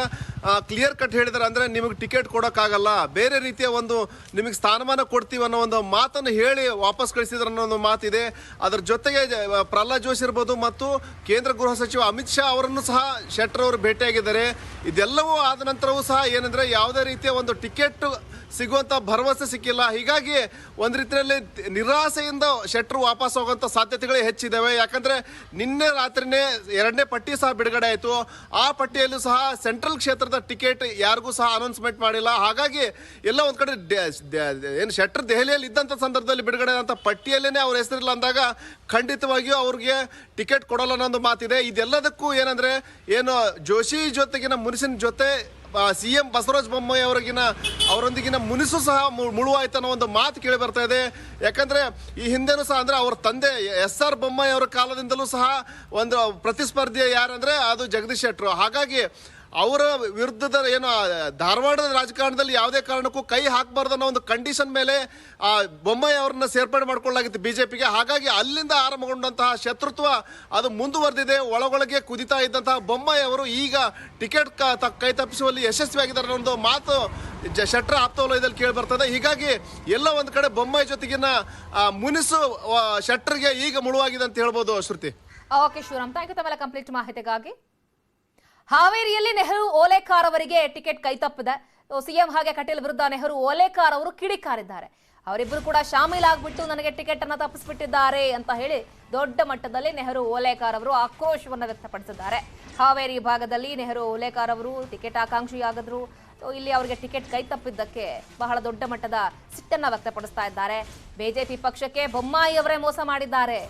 ಕ್ಲಿಯರ್ ಕಟ್ ಹೇಳಿದ್ದಾರೆ, ಅಂದ್ರೆ ನಿಮಗೆ ಟಿಕೆಟ್ ಕೊಡೋಕ್ಕಾಗಲ್ಲ, ಬೇರೆ ರೀತಿಯ ಒಂದು ನಿಮಗೆ ಸ್ಥಾನಮಾನ ಕೊಡ್ತೀವಿ ಅನ್ನೋ ಒಂದು ಮಾತನ್ನು ಹೇಳಿ ವಾಪಸ್ ಕಳಿಸಿದ್ರು ಅನ್ನೋ ಒಂದು ಮಾತಿದೆ. ಅದರ ಜೊತೆಗೆ ಪ್ರಹ್ಲಾದ್ ಜೋಶಿ ಇರ್ಬೋದು ಮತ್ತು ಕೇಂದ್ರ ಗೃಹ ಸಚಿವ ಅಮಿತ್ ಶಾ ಅವರನ್ನು ಸಹ ಶೆಟ್ಟರ್ ಅವರು ಭೇಟಿಯಾಗಿದ್ದಾರೆ. ಇದೆಲ್ಲವೂ ಆದ ನಂತರವೂ ಸಹ ಏನಂದ್ರೆ ಯಾವುದೇ ರೀತಿಯ ಒಂದು ಟಿಕೆಟ್ ಸಿಗುವಂತ ಭರವಸೆ ಸಿಕ್ಕಿಲ್ಲ. ಹೀಗಾಗಿ ಒಂದ್ ರೀತಿಯಲ್ಲಿ ನಿರಾಸೆಯಿಂದ ಶೆಟ್ಟರ್ ವಾಪಸ್ ಹೋಗುವಂತ ಸಾಧ್ಯತೆಗಳೇ ಹೆಚ್ಚಿದಾವೆ. ಯಾಕಂದ್ರೆ ನಿನ್ನೆ ರಾತ್ರಿನೇ 2ನೇ ಪಟ್ಟಿ ಸಹ ಬಿಡುಗಡೆ ಆಯಿತು. ಆ ಪಟ್ಟಿಯಲ್ಲೂ ಸಹ ಸೆಂಟ್ರಲ್ ಕ್ಷೇತ್ರದ ಟಿಕೆಟ್ ಯಾರಿಗೂ ಸಹ ಅನೌನ್ಸ್ಮೆಂಟ್ ಮಾಡಿಲ್ಲ. ಹಾಗಾಗಿ ಎಲ್ಲ ಒಂದ್ ಕಡೆ ಏನು ಶೆಟ್ಟರ್ ದೆಹಲಿಯಲ್ಲಿ ಇದ್ದಂತ ಸಂದರ್ಭದಲ್ಲಿ ಬಿಡುಗಡೆ ಆದಂತ ಪಟ್ಟಿಯಲ್ಲೇನೆ ಅವ್ರ ಹೆಸರಿಲ್ಲ ಅಂದಾಗ ಖಂಡಿತವಾಗಿಯೂ ಅವ್ರಿಗೆ ಟಿಕೆಟ್ ಕೊಡಲ್ಲ ಅನ್ನೋ ಒಂದು ಮಾತಿದೆ. ಇದೆಲ್ಲದಕ್ಕೂ ಏನಂದ್ರೆ, ಏನು ಜೋಶಿ ಜೊತೆಗಿನ ಮುನಿಸಿನ ಜೊತೆ CM ಬಸವರಾಜ ಬೊಮ್ಮಾಯಿ ಅವರೊಂದಿಗಿನ ಮುನಿಸು ಸಹ ಮುಳುವಾಯ್ತು ಅನ್ನೋ ಒಂದು ಮಾತು ಕೇಳಿ ಬರ್ತಾ ಇದೆ. ಯಾಕಂದ್ರೆ ಈ ಹಿಂದೆನೂ ಸಹ ಅಂದ್ರೆ ಅವ್ರ ತಂದೆ SR ಬೊಮ್ಮಾಯಿ ಅವರ ಕಾಲದಿಂದಲೂ ಸಹ ಒಂದು ಪ್ರತಿಸ್ಪರ್ಧಿ ಯಾರಂದ್ರೆ ಅದು ಜಗದೀಶ್ ಶೆಟ್ಟರ್. ಹಾಗಾಗಿ ಅವರ ವಿರುದ್ಧದ ಏನು ಧಾರವಾಡದ ರಾಜಕಾರಣದಲ್ಲಿ ಯಾವುದೇ ಕಾರಣಕ್ಕೂ ಕೈ ಹಾಕಬಾರ್ದು ಅನ್ನೋ ಒಂದು ಕಂಡೀಷನ್ ಮೇಲೆ ಬೊಮ್ಮಾಯಿ ಅವರನ್ನ ಸೇರ್ಪಡೆ ಮಾಡ್ಕೊಳ್ಳಲಾಗಿತ್ತು BJPಗೆ. ಹಾಗಾಗಿ ಅಲ್ಲಿಂದ ಆರಂಭಗೊಂಡಂತಹ ಶತ್ರುತ್ವ ಅದು ಮುಂದುವರೆದಿದೆ. ಒಳಗೊಳಗೆ ಕುದಿತಾ ಇದ್ದಂತಹ ಬೊಮ್ಮಾಯಿ ಅವರು ಈಗ ಟಿಕೆಟ್ ಕೈ ತಪ್ಪಿಸುವಲ್ಲಿ ಯಶಸ್ವಿಯಾಗಿದ್ದಾರೆ ಅನ್ನೋ ಒಂದು ಮಾತು ಶೆಟ್ಟರ್ ಆಪ್ತವಲಯದಲ್ಲಿ ಕೇಳಿ ಬರ್ತದೆ. ಹೀಗಾಗಿ ಎಲ್ಲ ಒಂದು ಕಡೆ ಬೊಮ್ಮಾಯಿ ಜೊತೆಗಿನ ಮುನಿಸು ಶೆಟ್ಟರ್ಗೆ ಈಗ ಮುಳುವಾಗಿದೆ ಅಂತ ಹೇಳ್ಬೋದು ಶ್ರುತಿ. ಓಕೆ ಶಿವರಾಮ್, ಥ್ಯಾಂಕ್ ಯು ತಮ್ಮೆಲ್ಲ ಕಂಪ್ಲೀಟ್ ಮಾಹಿತಿಗಾಗಿ. ಹಾವೇರಿಯಲ್ಲಿ ನೆಹರು ಓಲೇಕಾರ್ ಅವರಿಗೆ ಟಿಕೆಟ್ ಕೈತಪ್ಪಿದೆ. ಸಿಎಂ ಹಾಗೆ ಕಟೀಲ್ ವಿರುದ್ಧ ನೆಹರು ಓಲೇಕಾರ್ ಅವರು ಕಿಡಿಕಾರಿದ್ದಾರೆ. ಅವರಿಬ್ಬರು ಕೂಡ ಶಾಮೀಲಾಗ್ಬಿಟ್ಟು ನನಗೆ ಟಿಕೆಟ್ ಅನ್ನ ತಪ್ಪಿಸ್ಬಿಟ್ಟಿದ್ದಾರೆ ಅಂತ ಹೇಳಿ ದೊಡ್ಡ ಮಟ್ಟದಲ್ಲಿ ನೆಹರು ಓಲೇಕಾರ್ ಅವರು ಆಕ್ರೋಶವನ್ನು ವ್ಯಕ್ತಪಡಿಸಿದ್ದಾರೆ. ಹಾವೇರಿ ಭಾಗದಲ್ಲಿ ನೆಹರು ಓಲೇಕಾರ್ ಅವರು ಟಿಕೆಟ್ ಆಕಾಂಕ್ಷಿಯಾಗಿದ್ರು. ಇಲ್ಲಿ ಅವರಿಗೆ ಟಿಕೆಟ್ ಕೈ ತಪ್ಪಿದ್ದಕ್ಕೆ ಬಹಳ ದೊಡ್ಡ ಮಟ್ಟದ ಸಿಟ್ಟನ್ನ ವ್ಯಕ್ತಪಡಿಸ್ತಾ ಇದ್ದಾರೆ. ಬಿಜೆಪಿ ಪಕ್ಷಕ್ಕೆ ಬೊಮ್ಮಾಯಿ ಅವರೇ ಮೋಸ ಮಾಡಿದ್ದಾರೆ.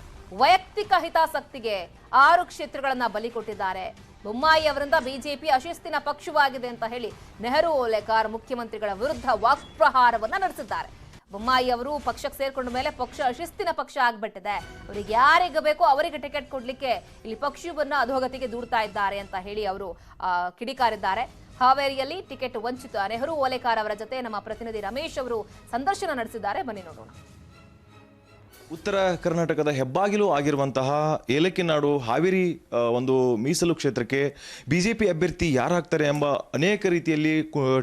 ವೈಯಕ್ತಿಕ ಹಿತಾಸಕ್ತಿಗೆ 6 ಕ್ಷೇತ್ರಗಳನ್ನ ಬಲಿ ಕೊಟ್ಟಿದ್ದಾರೆ. ಬೊಮ್ಮಾಯಿ ಅವರಿಂದ ಬಿಜೆಪಿ ಅಶಿಸ್ತಿನ ಪಕ್ಷವಾಗಿದೆ ಅಂತ ಹೇಳಿ ನೆಹರು ಓಲೇಕಾರ್ ಮುಖ್ಯಮಂತ್ರಿಗಳ ವಿರುದ್ಧ ವಾಕ್ಪ್ರಹಾರವನ್ನ ನಡೆಸಿದ್ದಾರೆ. ಬೊಮ್ಮಾಯಿ ಅವರು ಪಕ್ಷಕ್ಕೆ ಸೇರ್ಕೊಂಡ ಮೇಲೆ ಪಕ್ಷ ಅಶಿಸ್ತಿನ ಪಕ್ಷ ಆಗ್ಬಿಟ್ಟಿದೆ, ಅವರಿಗೆ ಯಾರಿಗೆ ಬೇಕೋ ಅವರಿಗೆ ಟಿಕೆಟ್ ಕೊಡ್ಲಿಕ್ಕೆ ಇಲ್ಲಿ ಪಕ್ಷವನ್ನ ಅಧೋಗತಿಗೆ ದೂಡ್ತಾ ಇದ್ದಾರೆ ಅಂತ ಹೇಳಿ ಅವರು ಕಿಡಿಕಾರಿದ್ದಾರೆ. ಹಾವೇರಿಯಲ್ಲಿ ಟಿಕೆಟ್ ವಂಚಿತ ನೆಹರು ಓಲೇಕಾರ್ ಅವರ ಜೊತೆ ನಮ್ಮ ಪ್ರತಿನಿಧಿ ರಮೇಶ್ ಅವರು ಸಂದರ್ಶನ ನಡೆಸಿದ್ದಾರೆ. ಬನ್ನಿ ನೋಡೋಣ. ಉತ್ತರ ಕರ್ನಾಟಕದ ಹೆಬ್ಬಾಗಿಲು ಆಗಿರುವಂತಹ ಏಲಕ್ಕಿನಾಡು ಹಾವೇರಿ ಒಂದು ಮೀಸಲು ಕ್ಷೇತ್ರಕ್ಕೆ ಬಿಜೆಪಿ ಅಭ್ಯರ್ಥಿ ಯಾರಾಗ್ತಾರೆ ಎಂಬ ಅನೇಕ ರೀತಿಯಲ್ಲಿ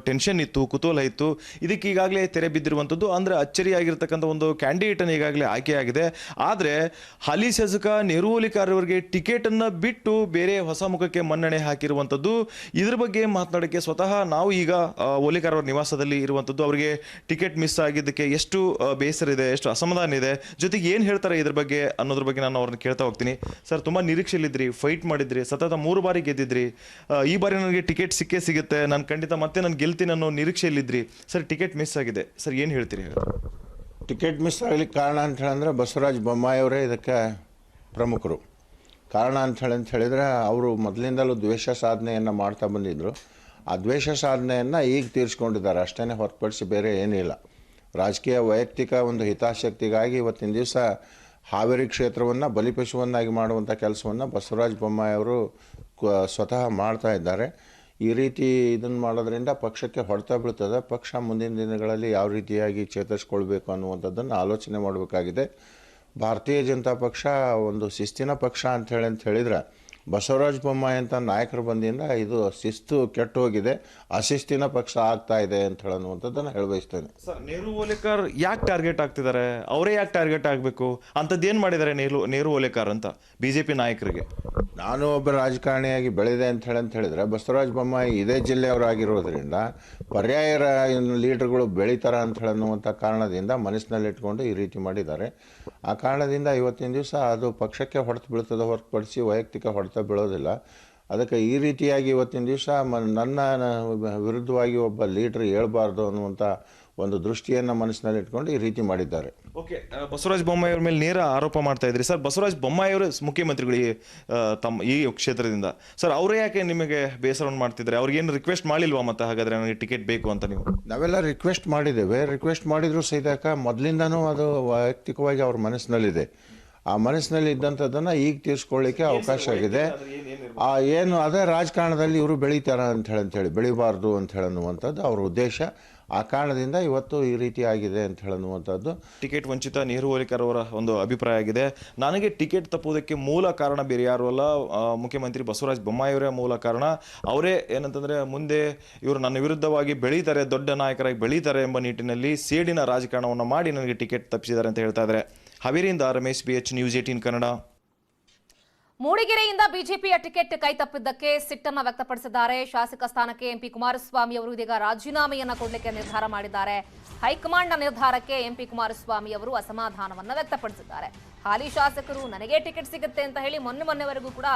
ಟೆನ್ಷನ್ ಇತ್ತು, ಕುತೂಹಲ ಇತ್ತು. ಇದಕ್ಕೆ ಈಗಾಗಲೇ ತೆರೆ ಬಿದ್ದಿರುವಂಥದ್ದು ಅಂದರೆ ಅಚ್ಚರಿಯಾಗಿರ್ತಕ್ಕಂಥ ಒಂದು ಕ್ಯಾಂಡಿಡೇಟನ್ನು ಈಗಾಗಲೇ ಆಯ್ಕೆಯಾಗಿದೆ. ಆದರೆ ಹಾಲಿ ಶಾಸಕ ನೆಹರು ಓಲೇಕಾರ್ ಅವರಿಗೆ ಟಿಕೆಟನ್ನು ಬಿಟ್ಟು ಬೇರೆ ಹೊಸ ಮುಖಕ್ಕೆ ಮನ್ನಣೆ ಹಾಕಿರುವಂಥದ್ದು. ಇದ್ರ ಬಗ್ಗೆ ಮಾತನಾಡೋಕ್ಕೆ ಸ್ವತಃ ನಾವು ಈಗ ಓಲೇಕಾರ್ ಅವರ ನಿವಾಸದಲ್ಲಿ ಇರುವಂಥದ್ದು. ಅವರಿಗೆ ಟಿಕೆಟ್ ಮಿಸ್ ಆಗಿದ್ದಕ್ಕೆ ಎಷ್ಟು ಬೇಸರ ಇದೆ, ಎಷ್ಟು ಅಸಮಾಧಾನ ಇದೆ, ಜೊತೆಗೆ ಏನು ಹೇಳ್ತಾರೆ ಇದ್ರ ಬಗ್ಗೆ ಅನ್ನೋದ್ರ ಬಗ್ಗೆ ನಾನು ಅವ್ರನ್ನ ಕೇಳ್ತಾ ಹೋಗ್ತೀನಿ. ಸರ್, ತುಂಬ ನಿರೀಕ್ಷೆಯಲ್ಲಿದ್ರಿ, ಫೈಟ್ ಮಾಡಿದ್ರಿ, ಸತತ 3 ಬಾರಿ ಗೆದ್ದಿದ್ರಿ. ಈ ಬಾರಿ ನನಗೆ ಟಿಕೆಟ್ ಸಿಗುತ್ತೆ, ನಾನು ಖಂಡಿತ ಮತ್ತೆ ನಾನು ಗೆಲ್ತೀನಿ ಅನ್ನೋ ನಿರೀಕ್ಷೆಯಲ್ಲಿದ್ರಿ. ಸರ್, ಟಿಕೆಟ್ ಮಿಸ್ ಆಗಿದೆ. ಸರ್, ಏನು ಹೇಳ್ತೀರಿ? ಟಿಕೆಟ್ ಮಿಸ್ ಆಗ್ಲಿಕ್ಕೆ ಕಾರಣ ಅಂತ ಹೇಳಿದ್ರೆ ಬಸವರಾಜ ಬೊಮ್ಮಾಯಿ ಅವರೇ ಇದಕ್ಕೆ ಪ್ರಮುಖರು. ಕಾರಣ ಅಂತ ಹೇಳಿದ್ರೆ ಅವರು ಮೊದಲಿಂದಲೂ ದ್ವೇಷ ಸಾಧನೆಯನ್ನು ಮಾಡ್ತಾ ಬಂದಿದ್ದರು. ಆ ದ್ವೇಷ ಸಾಧನೆಯನ್ನು ಈಗ ತೀರಿಸ್ಕೊಂಡಿದ್ದಾರೆ, ಅಷ್ಟೇ ಹೊರತುಪಡಿಸಿ ಬೇರೆ ಏನಿಲ್ಲ. ರಾಜಕೀಯ ವೈಯಕ್ತಿಕ ಒಂದು ಹಿತಾಸಕ್ತಿಗಾಗಿ ಇವತ್ತಿನ ದಿವಸ ಹಾವೇರಿ ಕ್ಷೇತ್ರವನ್ನು ಬಲಿಪಶುವನ್ನಾಗಿ ಮಾಡುವಂಥ ಕೆಲಸವನ್ನು ಬಸವರಾಜ ಬೊಮ್ಮಾಯಿ ಅವರು ಸ್ವತಃ ಮಾಡ್ತಾ ಇದ್ದಾರೆ. ಈ ರೀತಿ ಇದನ್ನು ಮಾಡೋದ್ರಿಂದ ಪಕ್ಷಕ್ಕೆ ಹೊಡೆತ ಬೀಳ್ತದೆ. ಪಕ್ಷ ಮುಂದಿನ ದಿನಗಳಲ್ಲಿ ಯಾವ ರೀತಿಯಾಗಿ ಚೇತರಿಸ್ಕೊಳ್ಬೇಕು ಅನ್ನುವಂಥದ್ದನ್ನು ಆಲೋಚನೆ ಮಾಡಬೇಕಾಗಿದೆ. ಭಾರತೀಯ ಜನತಾ ಪಕ್ಷ ಒಂದು ಶಿಸ್ತಿನ ಪಕ್ಷ ಅಂತ ಹೇಳಿದ್ರೆ ಬಸವರಾಜ ಬೊಮ್ಮಾಯಿ ಅಂತ ನಾಯಕರು ಬಂದಿಂದ ಇದು ಶಿಸ್ತು ಕೆಟ್ಟು ಹೋಗಿದೆ, ಅಶಿಸ್ತಿನ ಪಕ್ಷ ಆಗ್ತಾ ಇದೆ ಅಂತ ಹೇಳುವಂಥದ್ದನ್ನು ಹೇಳಬಯಸ್ತೇನೆ. ಸರ್, ನೆಹರು ಓಲೇಕಾರ್ ಯಾಕೆ ಟಾರ್ಗೆಟ್ ಆಗ್ತಿದ್ದಾರೆ? ಅವರೇ ಯಾಕೆ ಟಾರ್ಗೆಟ್ ಆಗಬೇಕು? ಅಂಥದ್ದೇನು ಮಾಡಿದ್ದಾರೆ ನೆಹರು ಓಲೇಕಾರ್ ಅಂತ ಬಿಜೆಪಿ ನಾಯಕರಿಗೆ? ನಾನು ಒಬ್ಬ ರಾಜಕಾರಣಿಯಾಗಿ ಬೆಳೆದೆ ಅಂತ ಹೇಳಿದ್ರೆ ಬಸವರಾಜ ಬೊಮ್ಮಾಯಿ ಇದೇ ಜಿಲ್ಲೆಯವರಾಗಿರೋದ್ರಿಂದ ಪರ್ಯಾಯ ಲೀಡರ್ಗಳು ಬೆಳೀತಾರ ಅಂತ ಹೇಳುವಂಥ ಕಾರಣದಿಂದ ಮನಸ್ಸಿನಲ್ಲಿಟ್ಕೊಂಡು ಈ ರೀತಿ ಮಾಡಿದ್ದಾರೆ. ಆ ಕಾರಣದಿಂದ ಇವತ್ತಿನ ದಿವಸ ಅದು ಪಕ್ಷಕ್ಕೆ ಹೊಡೆತು ಬೀಳ್ತದೆ ಹೊರತುಪಡಿಸಿ ವೈಯಕ್ತಿಕ ಹೊಡೆತ ಬೀಳೋದಿಲ್ಲ. ಅದಕ್ಕೆ ಈ ರೀತಿಯಾಗಿ ಇವತ್ತಿನ ದಿವಸ ನನ್ನ ವಿರುದ್ಧವಾಗಿ ಒಬ್ಬ ಲೀಡರ್ ಹೇಳ್ಬಾರ್ದು ಅನ್ನುವಂಥ ಒಂದು ದೃಷ್ಟಿಯನ್ನು ಮನಸ್ಸಿನಲ್ಲಿ ಇಟ್ಕೊಂಡು ಈ ರೀತಿ ಮಾಡಿದ್ದಾರೆ. ಓಕೆ, ಬಸವರಾಜ ಬೊಮ್ಮಾಯಿ ಅವ್ರ ಮೇಲೆ ನೇರ ಆರೋಪ ಮಾಡ್ತಾ ಇದ್ರಿ. ಸರ್, ಬಸವರಾಜ ಬೊಮ್ಮಾಯಿ ಅವರು ಮುಖ್ಯಮಂತ್ರಿಗಳು ತಮ್ಮ ಈ ಕ್ಷೇತ್ರದಿಂದ. ಸರ್, ಅವರೇ ಯಾಕೆ ನಿಮಗೆ ಬೇಸರವನ್ನು ಮಾಡ್ತಿದ್ದಾರೆ? ಅವ್ರಿಗೇನು ರಿಕ್ವೆಸ್ಟ್ ಮಾಡಿಲ್ವಾ ಮತ್ತೆ ಹಾಗಾದ್ರೆ ನನಗೆ ಟಿಕೆಟ್ ಬೇಕು ಅಂತ? ನೀವು ನಾವೆಲ್ಲ ರಿಕ್ವೆಸ್ಟ್ ಮಾಡಿದ್ದೇವೆ. ರಿಕ್ವೆಸ್ಟ್ ಮಾಡಿದ್ರು ಸಹಿತ ಮೊದಲಿಂದನೂ ಅದು ವೈಯಕ್ತಿಕವಾಗಿ ಅವ್ರ ಮನಸ್ಸಿನಲ್ಲಿದೆ. ಆ ಮನಸ್ಸಿನಲ್ಲಿ ಇದ್ದಂಥದ್ದನ್ನು ಈಗ ತೀರಿಸ್ಕೊಳ್ಳಿಕ್ಕೆ ಅವಕಾಶ ಆಗಿದೆ. ಏನು ಅದೇ ರಾಜಕಾರಣದಲ್ಲಿ ಇವರು ಬೆಳೀತಾರ ಅಂತ ಹೇಳಿ ಬೆಳಿಬಾರ್ದು ಅಂತ ಹೇಳುವಂಥದ್ದು ಅವ್ರ ಉದ್ದೇಶ. ಆ ಕಾರಣದಿಂದ ಇವತ್ತು ಈ ರೀತಿ ಆಗಿದೆ ಅಂತ ಹೇಳುವಂಥದ್ದು. ಟಿಕೆಟ್ ವಂಚಿತ ನೆಹರು ಓಲೇಕಾರ್ ಅವರ ಒಂದು ಅಭಿಪ್ರಾಯ ಆಗಿದೆ. ನನಗೆ ಟಿಕೆಟ್ ತಪ್ಪುವುದಕ್ಕೆ ಮೂಲ ಕಾರಣ ಬೇರೆ ಯಾರು ಅಲ್ಲ, ಮುಖ್ಯಮಂತ್ರಿ ಬಸವರಾಜ ಬೊಮ್ಮಾಯಿ ಅವರೇ ಮೂಲ ಕಾರಣ. ಅವರೇ ಏನಂತಂದರೆ ಮುಂದೆ ಇವರು ನನ್ನ ವಿರುದ್ಧವಾಗಿ ಬೆಳೀತಾರೆ, ದೊಡ್ಡ ನಾಯಕರಾಗಿ ಬೆಳೀತಾರೆ ಎಂಬ ನಿಟ್ಟಿನಲ್ಲಿ ಸೇಡಿನ ರಾಜಕಾರಣವನ್ನು ಮಾಡಿ ನನಗೆ ಟಿಕೆಟ್ ತಪ್ಪಿಸಿದ್ದಾರೆ ಅಂತ ಹೇಳ್ತಾ ಇದ್ದಾರೆ. ಹಾವೇರಿಯಿಂದ ರಮೇಶ್ BH, ನ್ಯೂಸ್ 18 ಕನ್ನಡ. ಮೂಡಿಗೆರೆಯಿಂದ ಬಿಜೆಪಿಯ ಟಿಕೆಟ್ ಕೈ ತಪ್ಪಿದ್ದಕ್ಕೆ ಸಿಟ್ಟನ್ನ ವ್ಯಕ್ತಪಡಿಸಿದ್ದಾರೆ. ಶಾಸಕ ಸ್ಥಾನಕ್ಕೆ ಎಂಪಿ ಕುಮಾರಸ್ವಾಮಿ ಅವರು ಇದೀಗ ರಾಜೀನಾಮೆಯನ್ನ ಕೊಡಲಿಕ್ಕೆ ನಿರ್ಧಾರ ಮಾಡಿದ್ದಾರೆ. ಹೈಕಮಾಂಡ್ನ ನಿರ್ಧಾರಕ್ಕೆ ಎಂಪಿ ಕುಮಾರಸ್ವಾಮಿ ಅವರು ಅಸಮಾಧಾನವನ್ನ ವ್ಯಕ್ತಪಡಿಸಿದ್ದಾರೆ. ಹಾಲಿ ಶಾಸಕರು ನನಗೆ ಟಿಕೆಟ್ ಸಿಗುತ್ತೆ ಅಂತ ಹೇಳಿ ಮೊನ್ನೆವರೆಗೂ ಕೂಡ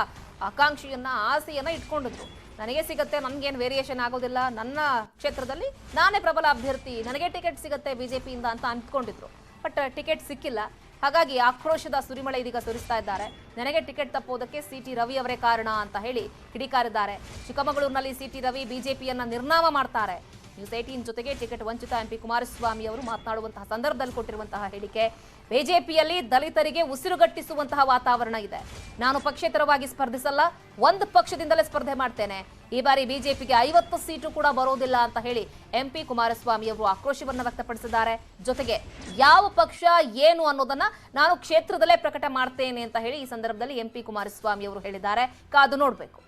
ಆಸೆಯನ್ನ ಇಟ್ಕೊಂಡಿದ್ರು. ನನಗೆ ಸಿಗುತ್ತೆ, ನನ್ಗೇನು ವೇರಿಯೇಷನ್ ಆಗೋದಿಲ್ಲ, ನನ್ನ ಕ್ಷೇತ್ರದಲ್ಲಿ ನಾನೇ ಪ್ರಬಲ ಅಭ್ಯರ್ಥಿ, ನನಗೆ ಟಿಕೆಟ್ ಸಿಗುತ್ತೆ ಬಿಜೆಪಿಯಿಂದ ಅಂತ ಅಂದ್ಕೊಂಡಿದ್ರು. ಬಟ್ ಟಿಕೆಟ್ ಸಿಕ್ಕಿಲ್ಲ. ಹಾಗಾಗಿ ಆಕ್ರೋಶದ ಸುರಿಮಳೆ ಇದೀಗ ಸುರಿಸ್ತಾ ಇದ್ದಾರೆ. ನನಗೆ ಟಿಕೆಟ್ ತಪ್ಪೋದಕ್ಕೆ CT ರವಿ ಅವರೇ ಕಾರಣ ಅಂತ ಹೇಳಿ ಕಿಡಿಕಾರಿದ್ದಾರೆ. ಚಿಕ್ಕಮಗಳೂರಿನಲ್ಲಿ CT ರವಿ ಬಿಜೆಪಿಯನ್ನ ನಿರ್ನಾಮ ಮಾಡ್ತಾರೆ. ನ್ಯೂಸ್ 18 ಜೊತೆಗೆ ಟಿಕೆಟ್ ವಂಚಿತ ಎಂಪಿ ಕುಮಾರಸ್ವಾಮಿ ಅವರು ಮಾತನಾಡುವಂತಹ ಸಂದರ್ಭದಲ್ಲಿ ಕೊಟ್ಟಿರುವಂತಹ ಹೇಳಿಕೆ, ಬಿಜೆಪಿಯಲ್ಲಿ ದಲಿತರಿಗೆ ಉಸಿರುಗಟ್ಟಿಸುವಂತಹ ವಾತಾವರಣ ಇದೆ. ನಾನು ಪಕ್ಷೇತರವಾಗಿ ಸ್ಪರ್ಧಿಸಲ್ಲ, ಒಂದು ಪಕ್ಷದಿಂದಲೇ ಸ್ಪರ್ಧೆ ಮಾಡ್ತೇನೆ. ಈ ಬಾರಿ ಬಿಜೆಪಿಗೆ 50 ಸೀಟು ಕೂಡ ಬರೋದಿಲ್ಲ ಅಂತ ಹೇಳಿ ಎಂಪಿ ಕುಮಾರಸ್ವಾಮಿ ಅವರು ಆಕ್ರೋಶವನ್ನ ವ್ಯಕ್ತಪಡಿಸಿದ್ದಾರೆ. ಜೊತೆಗೆ ಯಾವ ಪಕ್ಷ ಏನು ಅನ್ನೋದನ್ನ ನಾನು ಕ್ಷೇತ್ರದಲ್ಲೇ ಪ್ರಕಟ ಮಾಡ್ತೇನೆ ಅಂತ ಹೇಳಿ ಈ ಸಂದರ್ಭದಲ್ಲಿ ಎಂಪಿ ಕುಮಾರಸ್ವಾಮಿ ಅವರು ಹೇಳಿದ್ದಾರೆ. ಕಾದು ನೋಡಬೇಕು.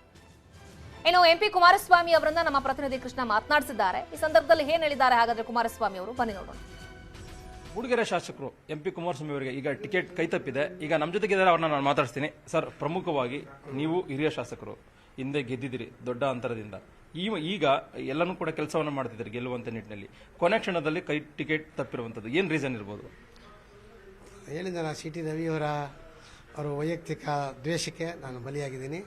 ಇನ್ನು ಎಂಪಿ ಕುಮಾರಸ್ವಾಮಿ ಅವರನ್ನ ನಮ್ಮ ಪ್ರತಿನಿಧಿ ಕೃಷ್ಣ ಮಾತನಾಡಿಸಿದ್ದಾರೆ. ಈ ಸಂದರ್ಭದಲ್ಲಿ ಏನ್ ಹೇಳಿದ್ದಾರೆ ಹಾಗಾದ್ರೆ ಕುಮಾರಸ್ವಾಮಿ ಅವರು, ಬನ್ನಿ ನೋಡೋಣ. ಮೂಡಿಗೆರೆ ಶಾಸಕರು ಎಂಪಿ ಕುಮಾರಸ್ವಾಮಿ ಅವರಿಗೆ ಈಗ ಟಿಕೆಟ್ ಕೈ ತಪ್ಪಿದೆ. ಈಗ ನಮ್ಮ ಜೊತೆಗಿದ್ದಾರೆ, ಅವ್ರನ್ನ ನಾನು ಮಾತಾಡ್ತೀನಿ. ಸರ್, ಪ್ರಮುಖವಾಗಿ ನೀವು ಹಿರಿಯ ಶಾಸಕರು, ಹಿಂದೆ ಗೆದ್ದಿದ್ದೀರಿ ದೊಡ್ಡ ಅಂತರದಿಂದ. ಈಗ ಎಲ್ಲನೂ ಕೂಡ ಕೆಲಸವನ್ನು ಮಾಡ್ತಿದ್ದಾರೆ ಗೆಲ್ಲುವಂತ ನಿಟ್ಟಿನಲ್ಲಿ. ಕೊನೆ ಕ್ಷಣದಲ್ಲಿ ಟಿಕೆಟ್ ತಪ್ಪಿರುವಂಥದ್ದು ಏನು ರೀಸನ್ ಇರ್ಬೋದು? ಹೇಳಿದ ಸಿ ಟಿ ರವಿಯವರ ವೈಯಕ್ತಿಕ ದ್ವೇಷಕ್ಕೆ ನಾನು ಬಲಿಯಾಗಿದ್ದೀನಿ.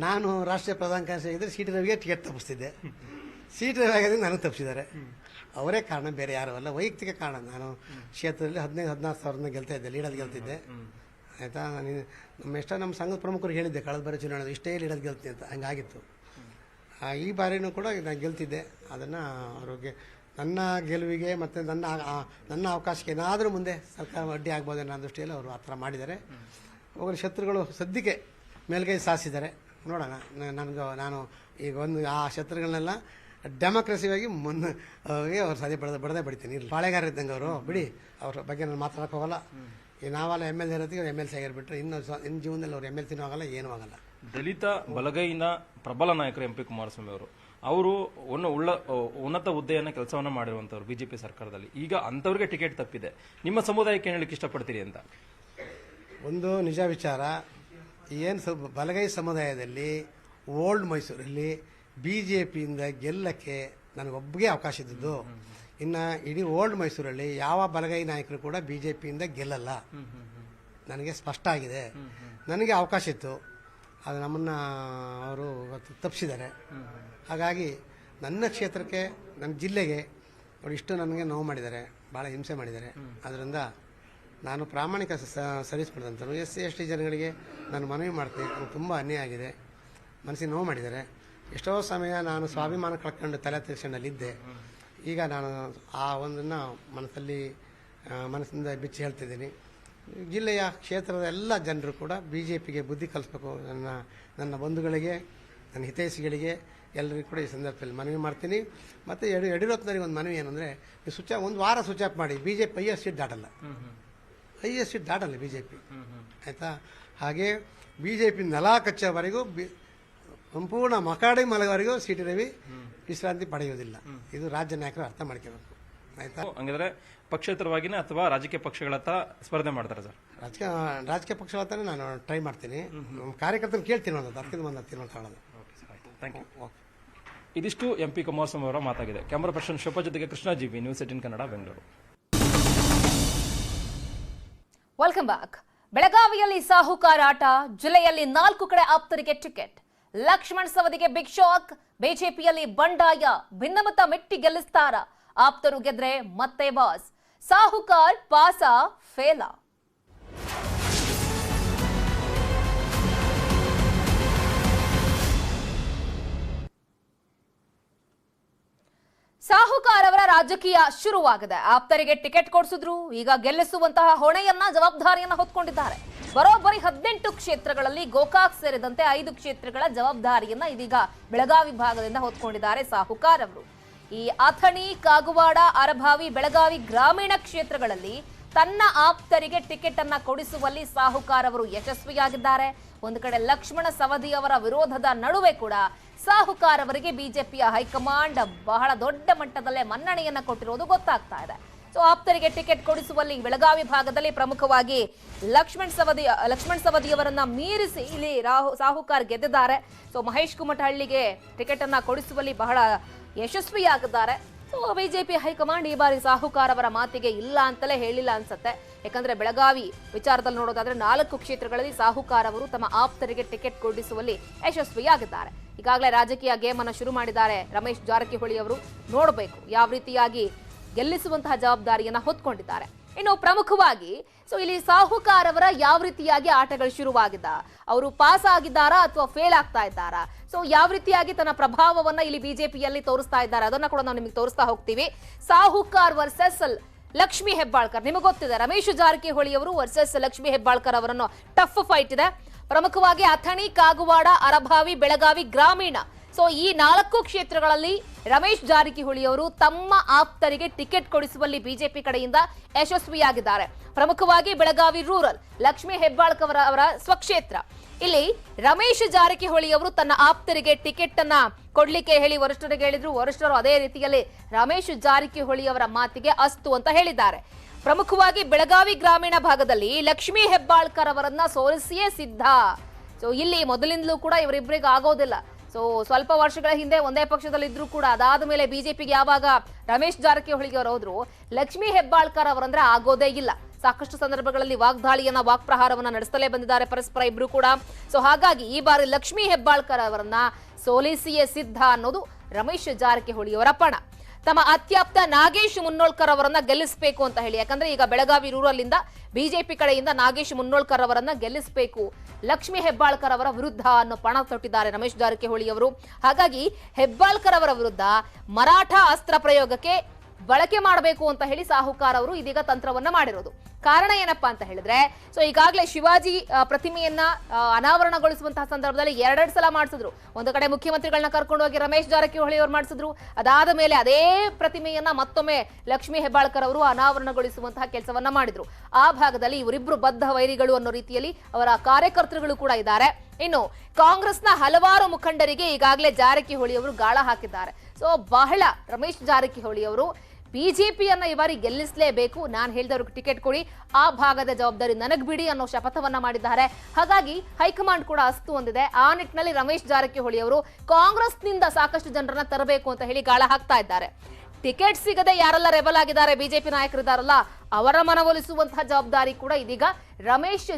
ನಾನು ರಾಷ್ಟ್ರೀಯ ಪ್ರಧಾನ ಕಾರ್ಯದರ್ಶಿ ಆಗಿದ್ದರೆ ಸಿ ಟಿ ರವಿಗೆ ಟಿಕೆಟ್ ತಪ್ಪಿಸ್ತಿದ್ದೆ. ಸಿ ಟಿ ರವಿ ಆಗಿದ್ರೆ ನನಗೆ ತಪ್ಪಿಸಿದ್ದಾರೆ. ಅವರೇ ಕಾರಣ, ಬೇರೆ ಯಾರೂ ಅಲ್ಲ. ವೈಯಕ್ತಿಕ ಕಾರಣ. ನಾನು ಕ್ಷೇತ್ರದಲ್ಲಿ 15-16 ಸಾವಿರನ ಗೆಲ್ತಾ ಇದ್ದೆ, ಲೀಡಲ್ಲಿ ಗೆಲ್ತಿದ್ದೆ. ಆಯಿತಾ, ನಮ್ಮ ಸಂಘದ ಪ್ರಮುಖರು ಹೇಳಿದ್ದೆ ಕಳೆದ ಬಾರಿ ಚುನಾವಣೆ ಇಷ್ಟೇ ಲೀಡಲ್ಲಿ ಗೆಲ್ತೀನಿ ಅಂತ. ಹಂಗಾಗಿತ್ತು. ಈ ಬಾರಿನೂ ಕೂಡ ನಾನು ಗೆಲ್ತಿದ್ದೆ. ಅದನ್ನು ಅವ್ರಿಗೆ ನನ್ನ ಗೆಲುವಿಗೆ ಮತ್ತು ನನ್ನ ಅವಕಾಶಕ್ಕೆ ಏನಾದರೂ ಮುಂದೆ ಸರ್ಕಾರ ಅಡ್ಡಿ ಆಗ್ಬೋದು ಅನ್ನೋ ದೃಷ್ಟಿಯಲ್ಲಿ ಅವರು ಆ ಥರ ಮಾಡಿದ್ದಾರೆ. ಅವರ ಶತ್ರುಗಳು ಸದ್ಯಕ್ಕೆ ಮೇಲ್ಗೈ ಸಾಧಿಸಿದ್ದಾರೆ. ನೋಡೋಣ. ನಾನು ಈಗ ಆ ಶತ್ರುಗಳನ್ನೆಲ್ಲ ಡೆಮೋಕ್ರಸಿಯಾಗಿ ಅವ್ರು ಸಾಧ್ಯ ಬಡದೇ ಬಿಡ್ತೀನಿ. ಇಲ್ಲಿ ಬಾಳೆಗಾರ ಇದ್ದಂಗೆ ಅವರು ಬಿಡಿ, ಅವ್ರ ಬಗ್ಗೆ ನಾನು ಮಾತಾಡೋಕೆ ಹೋಗಲ್ಲ. ಈ ನಾವೆಲ್ಲ MLA ಇರ್ತೀವಿ, ಅವ್ರು MLC ಆಗಿರ್ಬಿಟ್ರೆ ಇನ್ನು ಜೀವನದಲ್ಲಿ ಅವ್ರು MLCನೂ ಆಗಲ್ಲ, ಏನೂ ಆಗಲ್ಲ. ದಲಿತ ಬಲಗೈನ ಪ್ರಬಲ ನಾಯಕರು MP ಕುಮಾರಸ್ವಾಮಿ ಅವರು ಉನ್ನತ ಹುದ್ದೆಯನ್ನು ಕೆಲಸವನ್ನು ಮಾಡಿರುವಂಥವ್ರು BJP ಸರ್ಕಾರದಲ್ಲಿ. ಈಗ ಅಂಥವ್ರಿಗೆ ಟಿಕೆಟ್ ತಪ್ಪಿದೆ. ನಿಮ್ಮ ಸಮುದಾಯಕ್ಕೆ ಏನು ಹೇಳಲಿಕ್ಕೆ ಇಷ್ಟಪಡ್ತೀರಿ ಅಂತ? ಒಂದು ನಿಜ ವಿಚಾರ, ಏನು ಬಲಗೈ ಸಮುದಾಯದಲ್ಲಿ ಓಲ್ಡ್ ಮೈಸೂರಲ್ಲಿ BJPಯಿಂದ ಗೆಲ್ಲಕ್ಕೆ ನನಗೊಬ್ಬಗೆ ಅವಕಾಶ ಇದ್ದದ್ದು. ಇನ್ನು ಇಡೀ ಓಲ್ಡ್ ಮೈಸೂರಲ್ಲಿ ಯಾವ ಬಲಗೈ ನಾಯಕರು ಕೂಡ BJPಯಿಂದ ಗೆಲ್ಲಲ್ಲ. ನನಗೆ ಸ್ಪಷ್ಟ ಆಗಿದೆ. ನನಗೆ ಅವಕಾಶ ಇತ್ತು, ಅದು ನಮ್ಮನ್ನು ಅವರು ತಪ್ಪಿಸಿದ್ದಾರೆ. ಹಾಗಾಗಿ ನನ್ನ ಕ್ಷೇತ್ರಕ್ಕೆ, ನನ್ನ ಜಿಲ್ಲೆಗೆ ಅವರು ಇಷ್ಟು ನನಗೆ ನೋವು ಮಾಡಿದ್ದಾರೆ, ಭಾಳ ಹಿಂಸೆ ಮಾಡಿದ್ದಾರೆ. ಅದರಿಂದ ನಾನು ಪ್ರಾಮಾಣಿಕ ಸರ್ವಿಸ್ ಮಾಡಿದಂಥನು. SC/ST ಜನಗಳಿಗೆ ನಾನು ಮನವಿ ಮಾಡ್ತೀನಿ. ತುಂಬ ಅನ್ಯಾಯ ಆಗಿದೆ, ಮನಸ್ಸಿಗೆ ನೋವು ಮಾಡಿದ್ದಾರೆ. ಎಷ್ಟೋ ಸಮಯ ನಾನು ಸ್ವಾಭಿಮಾನ ಕಳ್ಕೊಂಡು ತಲೆ ತಿರ್ಸಣ್ಣಲ್ಲಿದ್ದೆ. ಈಗ ನಾನು ಆ ಒಂದನ್ನು ಮನಸ್ಸಿಂದ ಬಿಚ್ಚಿ ಹೇಳ್ತಿದ್ದೀನಿ. ಜಿಲ್ಲೆಯ ಕ್ಷೇತ್ರದ ಎಲ್ಲ ಜನರು ಕೂಡ BJPಗೆ ಬುದ್ಧಿ ಕಲಿಸ್ಬೇಕು. ನನ್ನ ಬಂಧುಗಳಿಗೆ, ನನ್ನ ಹಿತೈಷಿಗಳಿಗೆ ಎಲ್ಲರಿಗೂ ಕೂಡ ಈ ಸಂದರ್ಭದಲ್ಲಿ ಮನವಿ ಮಾಡ್ತೀನಿ. ಮತ್ತು ಯಡಿಯೂರಪ್ಪನವರಿಗೆ ಒಂದು ಮನವಿ ಏನಂದರೆ, ಒಂದು ವಾರ ಸ್ವಿಚ್ ಆಫ್ ಮಾಡಿ. BJP highest ಸೀಟ್ ದಾಟಲ್ಲ, highest ಸೀಟ್ ದಾಟಲ್ಲ BJP. ಆಯಿತಾ? ಹಾಗೆ BJP ನೆಲ ಕಚ್ಚೋವರೆಗೂ ಸಂಪೂರ್ಣ ಮಕಾಡಿ ಮಲಗೋವರೆಗೂ ಸಿ ಟಿ ರವಿ ವಿಶ್ರಾಂತಿ ಪಡೆಯುವುದಿಲ್ಲ. ಇದು ರಾಜ್ಯ ನಾಯಕರು ಅರ್ಥ ಮಾಡ್ಕೋಬೇಕು. ಆಯ್ತಾ? ಹಂಗಾದ್ರೆ ಪಕ್ಷೇತರವಾಗಿನೇ ಅಥವಾ ರಾಜಕೀಯ ಪಕ್ಷಗಳತ್ತ ಸ್ಪರ್ಧೆ ಮಾಡ್ತಾರೆ ಸರ್? ರಾಜಕೀಯ ಪಕ್ಷಗಳ ಹತ್ರ ನಾನು ಟ್ರೈ ಮಾಡ್ತೀನಿ. ಕಾರ್ಯಕರ್ತರು ಕೇಳ್ತೀನಿ, ಒಂದು ತೀರ್ಮಾನ ತಗೊಳ್ಳೋದು. Thank you. ಇದಿಷ್ಟು MP ಕುಮಾರಸ್ವಾಮಿ ಅವರ ಮಾತಾಗಿದೆ. ಕ್ಯಾಮರಾ ಪರ್ಸನ್ ಶಿವಪ್ಪ ಜೊತೆಗೆ Krishna GB, news 18 Kannada, Bengaluru. Welcome back. ಬೆಳಗಾವಿಯಲ್ಲಿ ಸಾಹುಕಾರಾಟ, ಜಿಲ್ಲೆಯಲ್ಲಿ 4 ಕಡೆ ಆಪ್ತರಿಗೆ ಟಿಕೆಟ್. ಲಕ್ಷ್ಮಣ್ ಸವದಿಗೆ ಬಿಗ್ ಶಾಕ್. ಬಿಜೆಪಿಯಲ್ಲಿ ಬಂಡಾಯ, ಭಿನ್ನಮತ ಮೆಟ್ಟಿ ಗೆಲ್ಲಿಸ್ತಾರ. ಆಪ್ತರು ಗೆದ್ರೆ ಮತ್ತೆ ಬಾಸ್. ಸಾಹುಕಾರ್ ಪಾಸ ಫೇಲ. ಸಾಹುಕಾರ್ ಅವರ ರಾಜಕೀಯ ಶುರುವಾಗಿದೆ. ಆಪ್ತರಿಗೆ ಟಿಕೆಟ್ ಕೊಡಿಸಿದ್ರು, ಈಗ ಗೆಲ್ಲಿಸುವಂತಹ ಹೊಣೆಯನ್ನ, ಜವಾಬ್ದಾರಿಯನ್ನ ಹೊತ್ಕೊಂಡಿದ್ದಾರೆ. ಬರೋಬ್ಬರಿ 18 ಕ್ಷೇತ್ರಗಳಲ್ಲಿ ಗೋಕಾಕ್ ಸೇರಿದಂತೆ 5 ಕ್ಷೇತ್ರಗಳ ಜವಾಬ್ದಾರಿಯನ್ನ ಇದೀಗ ಬೆಳಗಾವಿ ಭಾಗದಿಂದ ಹೊತ್ಕೊಂಡಿದ್ದಾರೆ ಸಾಹುಕಾರ್ ಅವರು. ಈ ಅಥಣಿ, ಕಾಗವಾಡ, ಅರಭಾವಿ, ಬೆಳಗಾವಿ ಗ್ರಾಮೀಣ ಕ್ಷೇತ್ರಗಳಲ್ಲಿ ತನ್ನ ಆಪ್ತರಿಗೆ ಟಿಕೆಟ್ ಅನ್ನ ಕೊಡಿಸುವಲ್ಲಿ ಸಾಹುಕಾರ್ ಅವರು ಯಶಸ್ವಿಯಾಗಿದ್ದಾರೆ. ಒಂದು ಕಡೆ ಲಕ್ಷ್ಮಣ ಸವದಿ ಅವರ ವಿರೋಧದ ನಡುವೆ ಕೂಡ ಸಾಹುಕಾರ್ ಅವರಿಗೆ ಬಿಜೆಪಿಯ ಹೈಕಮಾಂಡ್ ಬಹಳ ದೊಡ್ಡ ಮಟ್ಟದಲ್ಲೇ ಮನ್ನಣೆಯನ್ನ ಕೊಟ್ಟಿರೋದು ಗೊತ್ತಾಗ್ತಾ ಇದೆ. ಸೊ ಆಪ್ತರಿಗೆ ಟಿಕೆಟ್ ಕೊಡಿಸುವಲ್ಲಿ ಬೆಳಗಾವಿ ಭಾಗದಲ್ಲಿ ಪ್ರಮುಖವಾಗಿ ಲಕ್ಷ್ಮಣ್ ಸವದಿಯವರನ್ನ ಮೀರಿಸಿ ಇಲ್ಲಿ ಸಾಹುಕಾರ್ ಗೆದ್ದಿದ್ದಾರೆ. ಸೊ ಮಹೇಶ್ ಕುಮಟಹಳ್ಳಿಗೆ ಟಿಕೆಟ್ ಅನ್ನ ಕೊಡಿಸುವಲ್ಲಿ ಬಹಳ ಯಶಸ್ವಿಯಾಗಿದ್ದಾರೆ. ಸೊ ಬಿಜೆಪಿ ಹೈಕಮಾಂಡ್ ಈ ಬಾರಿ ಸಾಹುಕಾರ್ ಅವರ ಮಾತಿಗೆ ಇಲ್ಲ ಅಂತಲೇ ಹೇಳಿಲ್ಲ ಅನ್ಸುತ್ತೆ. ಯಾಕಂದ್ರೆ ಬೆಳಗಾವಿ ವಿಚಾರದಲ್ಲಿ ನೋಡೋದಾದ್ರೆ 4 ಕ್ಷೇತ್ರಗಳಲ್ಲಿ ಸಾಹುಕಾರ್ ಅವರು ತಮ್ಮ ಆಪ್ತರಿಗೆ ಟಿಕೆಟ್ ಕೊಡಿಸುವಲ್ಲಿ ಯಶಸ್ವಿಯಾಗಿದ್ದಾರೆ. ಈಗಾಗಲೇ ರಾಜಕೀಯ ಗೇಮ್ ಅನ್ನು ಶುರು ಮಾಡಿದ್ದಾರೆ ರಮೇಶ್ ಜಾರಕಿಹೊಳಿ ಅವರು. ನೋಡಬೇಕು ಯಾವ ರೀತಿಯಾಗಿ ಗೆಲ್ಲಿಸುವಂತಹ ಜವಾಬ್ದಾರಿಯನ್ನ ಹೊತ್ಕೊಂಡಿದ್ದಾರೆ. ಇನ್ನು ಪ್ರಮುಖವಾಗಿ ಇಲ್ಲಿ ಸಾಹುಕಾರ್ ಅವರ ಯಾವ ರೀತಿಯಾಗಿ ಆಟಗಳು ಶುರುವಾಗಿದ್ದ, ಅವರು ಪಾಸ್ ಆಗಿದ್ದಾರಾ ಅಥವಾ ಫೇಲ್ ಆಗ್ತಾ ಇದ್ದಾರಾ, ಯಾವ ರೀತಿಯಾಗಿ ತನ್ನ ಪ್ರಭಾವವನ್ನ ಇಲ್ಲಿ ಬಿಜೆಪಿಯಲ್ಲಿ ತೋರಿಸ್ತಾ ಇದ್ದಾರೆ ಅದನ್ನ ಕೂಡ ನಾವು ನಿಮಗೆ ತೋರಿಸ್ತಾ ಹೋಗ್ತೀವಿ. ಸಾಹುಕಾರ್ ವರ್ಸಸ್ ಲಕ್ಷ್ಮೀ ಹೆಬ್ಬಾಳ್ಕರ್. ನಿಮಗೆ ಗೊತ್ತಿದೆ ರಮೇಶ್ ಜಾರಕಿಹೊಳಿ ಅವರು ವರ್ಸಸ್ ಲಕ್ಷ್ಮೀ ಹೆಬ್ಬಾಳ್ಕರ್ ಅವರನ್ನು ಟಫ್ ಫೈಟ್ ಇದೆ. ಪ್ರಮುಖವಾಗಿ ಅಥಣಿ, ಕಾಗವಾಡ, ಅರಭಾವಿ, ಬೆಳಗಾವಿ ಗ್ರಾಮೀಣ ಈ 4 ಕ್ಷೇತ್ರಗಳಲ್ಲಿ ರಮೇಶ್ ಜಾರಕಿಹೊಳಿ ಅವರು ತಮ್ಮ ಆಪ್ತರಿಗೆ ಟಿಕೆಟ್ ಕೊಡಿಸುವಲ್ಲಿ ಬಿಜೆಪಿ ಕಡೆಯಿಂದ ಯಶಸ್ವಿಯಾಗಿದ್ದಾರೆ. ಪ್ರಮುಖವಾಗಿ ಬೆಳಗಾವಿ ರೂರಲ್, ಲಕ್ಷ್ಮೀ ಹೆಬ್ಬಾಳ್ಕರ್ ಅವರ ಸ್ವಕ್ಷೇತ್ರ. ಇಲ್ಲಿ ರಮೇಶ್ ಜಾರಕಿಹೊಳಿ ಅವರು ತನ್ನ ಆಪ್ತರಿಗೆ ಟಿಕೆಟ್ ಅನ್ನ ಕೊಡ್ಲಿಕ್ಕೆ ಹೇಳಿ ವರಿಷ್ಠರಿಗೆ ಹೇಳಿದ್ರು. ವರಿಷ್ಠರು ಅದೇ ರೀತಿಯಲ್ಲಿ ರಮೇಶ್ ಜಾರಕಿಹೊಳಿ ಅವರ ಮಾತಿಗೆ ಅಸ್ತು ಅಂತ ಹೇಳಿದ್ದಾರೆ. ಪ್ರಮುಖವಾಗಿ ಬೆಳಗಾವಿ ಗ್ರಾಮೀಣ ಭಾಗದಲ್ಲಿ ಲಕ್ಷ್ಮೀ ಹೆಬ್ಬಾಳ್ಕರ್ ಅವರನ್ನ ಸೋಲಿಸಿಯೇ ಸಿದ್ಧ. ಸೊ ಇಲ್ಲಿ ಮೊದಲಿಂದಲೂ ಕೂಡ ಇವರಿಬ್ಬರಿಗೆ ಆಗೋದಿಲ್ಲ. ಸೊ ಸ್ವಲ್ಪ ವರ್ಷಗಳ ಹಿಂದೆ ಒಂದೇ ಪಕ್ಷದಲ್ಲಿ ಇದ್ರೂ ಕೂಡ ಅದಾದ ಮೇಲೆ ಬಿಜೆಪಿಗೆ ಯಾವಾಗ ರಮೇಶ್ ಜಾರಕಿಹೊಳಿಗೆ ಅವರು ಹೋದ್ರು, ಲಕ್ಷ್ಮೀ ಹೆಬ್ಬಾಳ್ಕರ್ ಅವರಂದ್ರೆ ಆಗೋದೇ ಇಲ್ಲ. ಸಾಕಷ್ಟು ಸಂದರ್ಭಗಳಲ್ಲಿ ವಾಗ್ದಾಳಿಯನ್ನ ವಾಕ್ಪ್ರಹಾರವನ್ನ ನಡೆಸಲೇ ಬಂದಿದ್ದಾರೆ ಪರಸ್ಪರ ಇಬ್ರು ಕೂಡ. ಸೊ ಹಾಗಾಗಿ ಈ ಬಾರಿ ಲಕ್ಷ್ಮೀ ಹೆಬ್ಬಾಳ್ಕರ್ ಅವರನ್ನ ಸೋಲಿಸಿಯೇ ಸಿದ್ಧ ಅನ್ನೋದು ರಮೇಶ್ ಜಾರಕಿಹೊಳಿ ಅವರ ಪಣ. ತಮ್ಮ ಅತ್ಯಾಪ್ತ ನಾಗೇಶ್ ಮುನ್ನೋಳ್ಕರ್ ಅವರನ್ನ ಗೆಲ್ಲಿಸಬೇಕು ಅಂತ ಹೇಳಿ, ಯಾಕಂದ್ರೆ ಈಗ ಬೆಳಗಾವಿ ರೂರಲ್ ಇಂದ ಬಿಜೆಪಿ ಕಡೆಯಿಂದ ನಾಗೇಶ್ ಮುನ್ನೋಳ್ಕರ್ ಅವರನ್ನ ಗೆಲ್ಲಿಸಬೇಕು ಲಕ್ಷ್ಮೀ ಹೆಬ್ಬಾಳ್ಕರ್ ಅವರ ವಿರುದ್ಧ ಅನ್ನೋ ಪಣ ತೊಟ್ಟಿದ್ದಾರೆ ರಮೇಶ್ ಜಾರಕಿಹೊಳಿ ಅವರು. ಹಾಗಾಗಿ ಹೆಬ್ಬಾಳ್ಕರ್ ಅವರ ವಿರುದ್ಧ ಮರಾಠ ಅಸ್ತ್ರ ಪ್ರಯೋಗಕ್ಕೆ ಬಳಕೆ ಮಾಡಬೇಕು ಅಂತ ಹೇಳಿ ಸಾಹುಕಾರ್ ಅವರು ಇದೀಗ ತಂತ್ರವನ್ನ ಮಾಡಿರೋದು. ಕಾರಣ ಏನಪ್ಪಾ ಅಂತ ಹೇಳಿದ್ರೆ, ಸೊ ಈಗಾಗಲೇ ಶಿವಾಜಿ ಪ್ರತಿಮೆಯನ್ನ ಅನಾವರಣಗೊಳಿಸುವಂತಹ ಸಂದರ್ಭದಲ್ಲಿ ಎರಡೆರಡು ಸಲ ಮಾಡಿಸಿದ್ರು. ಒಂದು ಕಡೆ ಮುಖ್ಯಮಂತ್ರಿಗಳನ್ನ ಕರ್ಕೊಂಡು ಹೋಗಿ ರಮೇಶ್ ಜಾರಕಿಹೊಳಿ ಅವರು ಮಾಡಿಸಿದ್ರು. ಅದಾದ ಮೇಲೆ ಅದೇ ಪ್ರತಿಮೆಯನ್ನ ಮತ್ತೊಮ್ಮೆ ಲಕ್ಷ್ಮೀ ಹೆಬ್ಬಾಳ್ಕರ್ ಅವರು ಅನಾವರಣಗೊಳಿಸುವಂತಹ ಕೆಲಸವನ್ನ ಮಾಡಿದ್ರು. ಆ ಭಾಗದಲ್ಲಿ ಇವರಿಬ್ರು ಬದ್ಧ ವೈರಿಗಳು ಅನ್ನೋ ರೀತಿಯಲ್ಲಿ ಅವರ ಕಾರ್ಯಕರ್ತರುಗಳು ಕೂಡ ಇದ್ದಾರೆ. ಇನ್ನು ಕಾಂಗ್ರೆಸ್ನ ಹಲವಾರು ಮುಖಂಡರಿಗೆ ಈಗಾಗಲೇ ಜಾರಕಿಹೊಳಿ ಅವರು ಗಾಳ ಹಾಕಿದ್ದಾರೆ. ಸೊ ಬಹಳ ರಮೇಶ್ ಜಾರಕಿಹೊಳಿ ಅವರು ಬಿಜೆಪಿಯನ್ನ ಈ ಬಾರಿ ಗೆಲ್ಲಿಸಲೇಬೇಕು, ನಾನು ಹೇಳಿದವ್ರಿಗೆ ಟಿಕೆಟ್ ಕೊಡಿ, ಆ ಭಾಗದ ಜವಾಬ್ದಾರಿ ನನಗ್ ಬಿಡಿ ಅನ್ನೋ ಶಪಥವನ್ನ ಮಾಡಿದ್ದಾರೆ. ಹಾಗಾಗಿ ಹೈಕಮಾಂಡ್ ಕೂಡ ಅಸ್ತು ಹೊಂದಿದೆ. ಆ ನಿಟ್ಟಿನಲ್ಲಿ ರಮೇಶ್ ಜಾರಕಿಹೊಳಿ ಅವರು ಕಾಂಗ್ರೆಸ್ನಿಂದ ಸಾಕಷ್ಟು ಜನರನ್ನ ತರಬೇಕು ಅಂತ ಹೇಳಿ ಗಾಳ ಹಾಕ್ತಾ ಇದ್ದಾರೆ. ಟಿಕೆಟ್ ಸಿಗದೆ ಯಾರೆಲ್ಲ ರೆಬಲ್ ಆಗಿದ್ದಾರೆ ಬಿಜೆಪಿ ನಾಯಕರಿದ್ದಾರಲ್ಲ, ಅವರ ಮನವೊಲಿಸುವಂತಹ ಜವಾಬ್ದಾರಿ ಕೂಡ ಇದೀಗ ರಮೇಶ್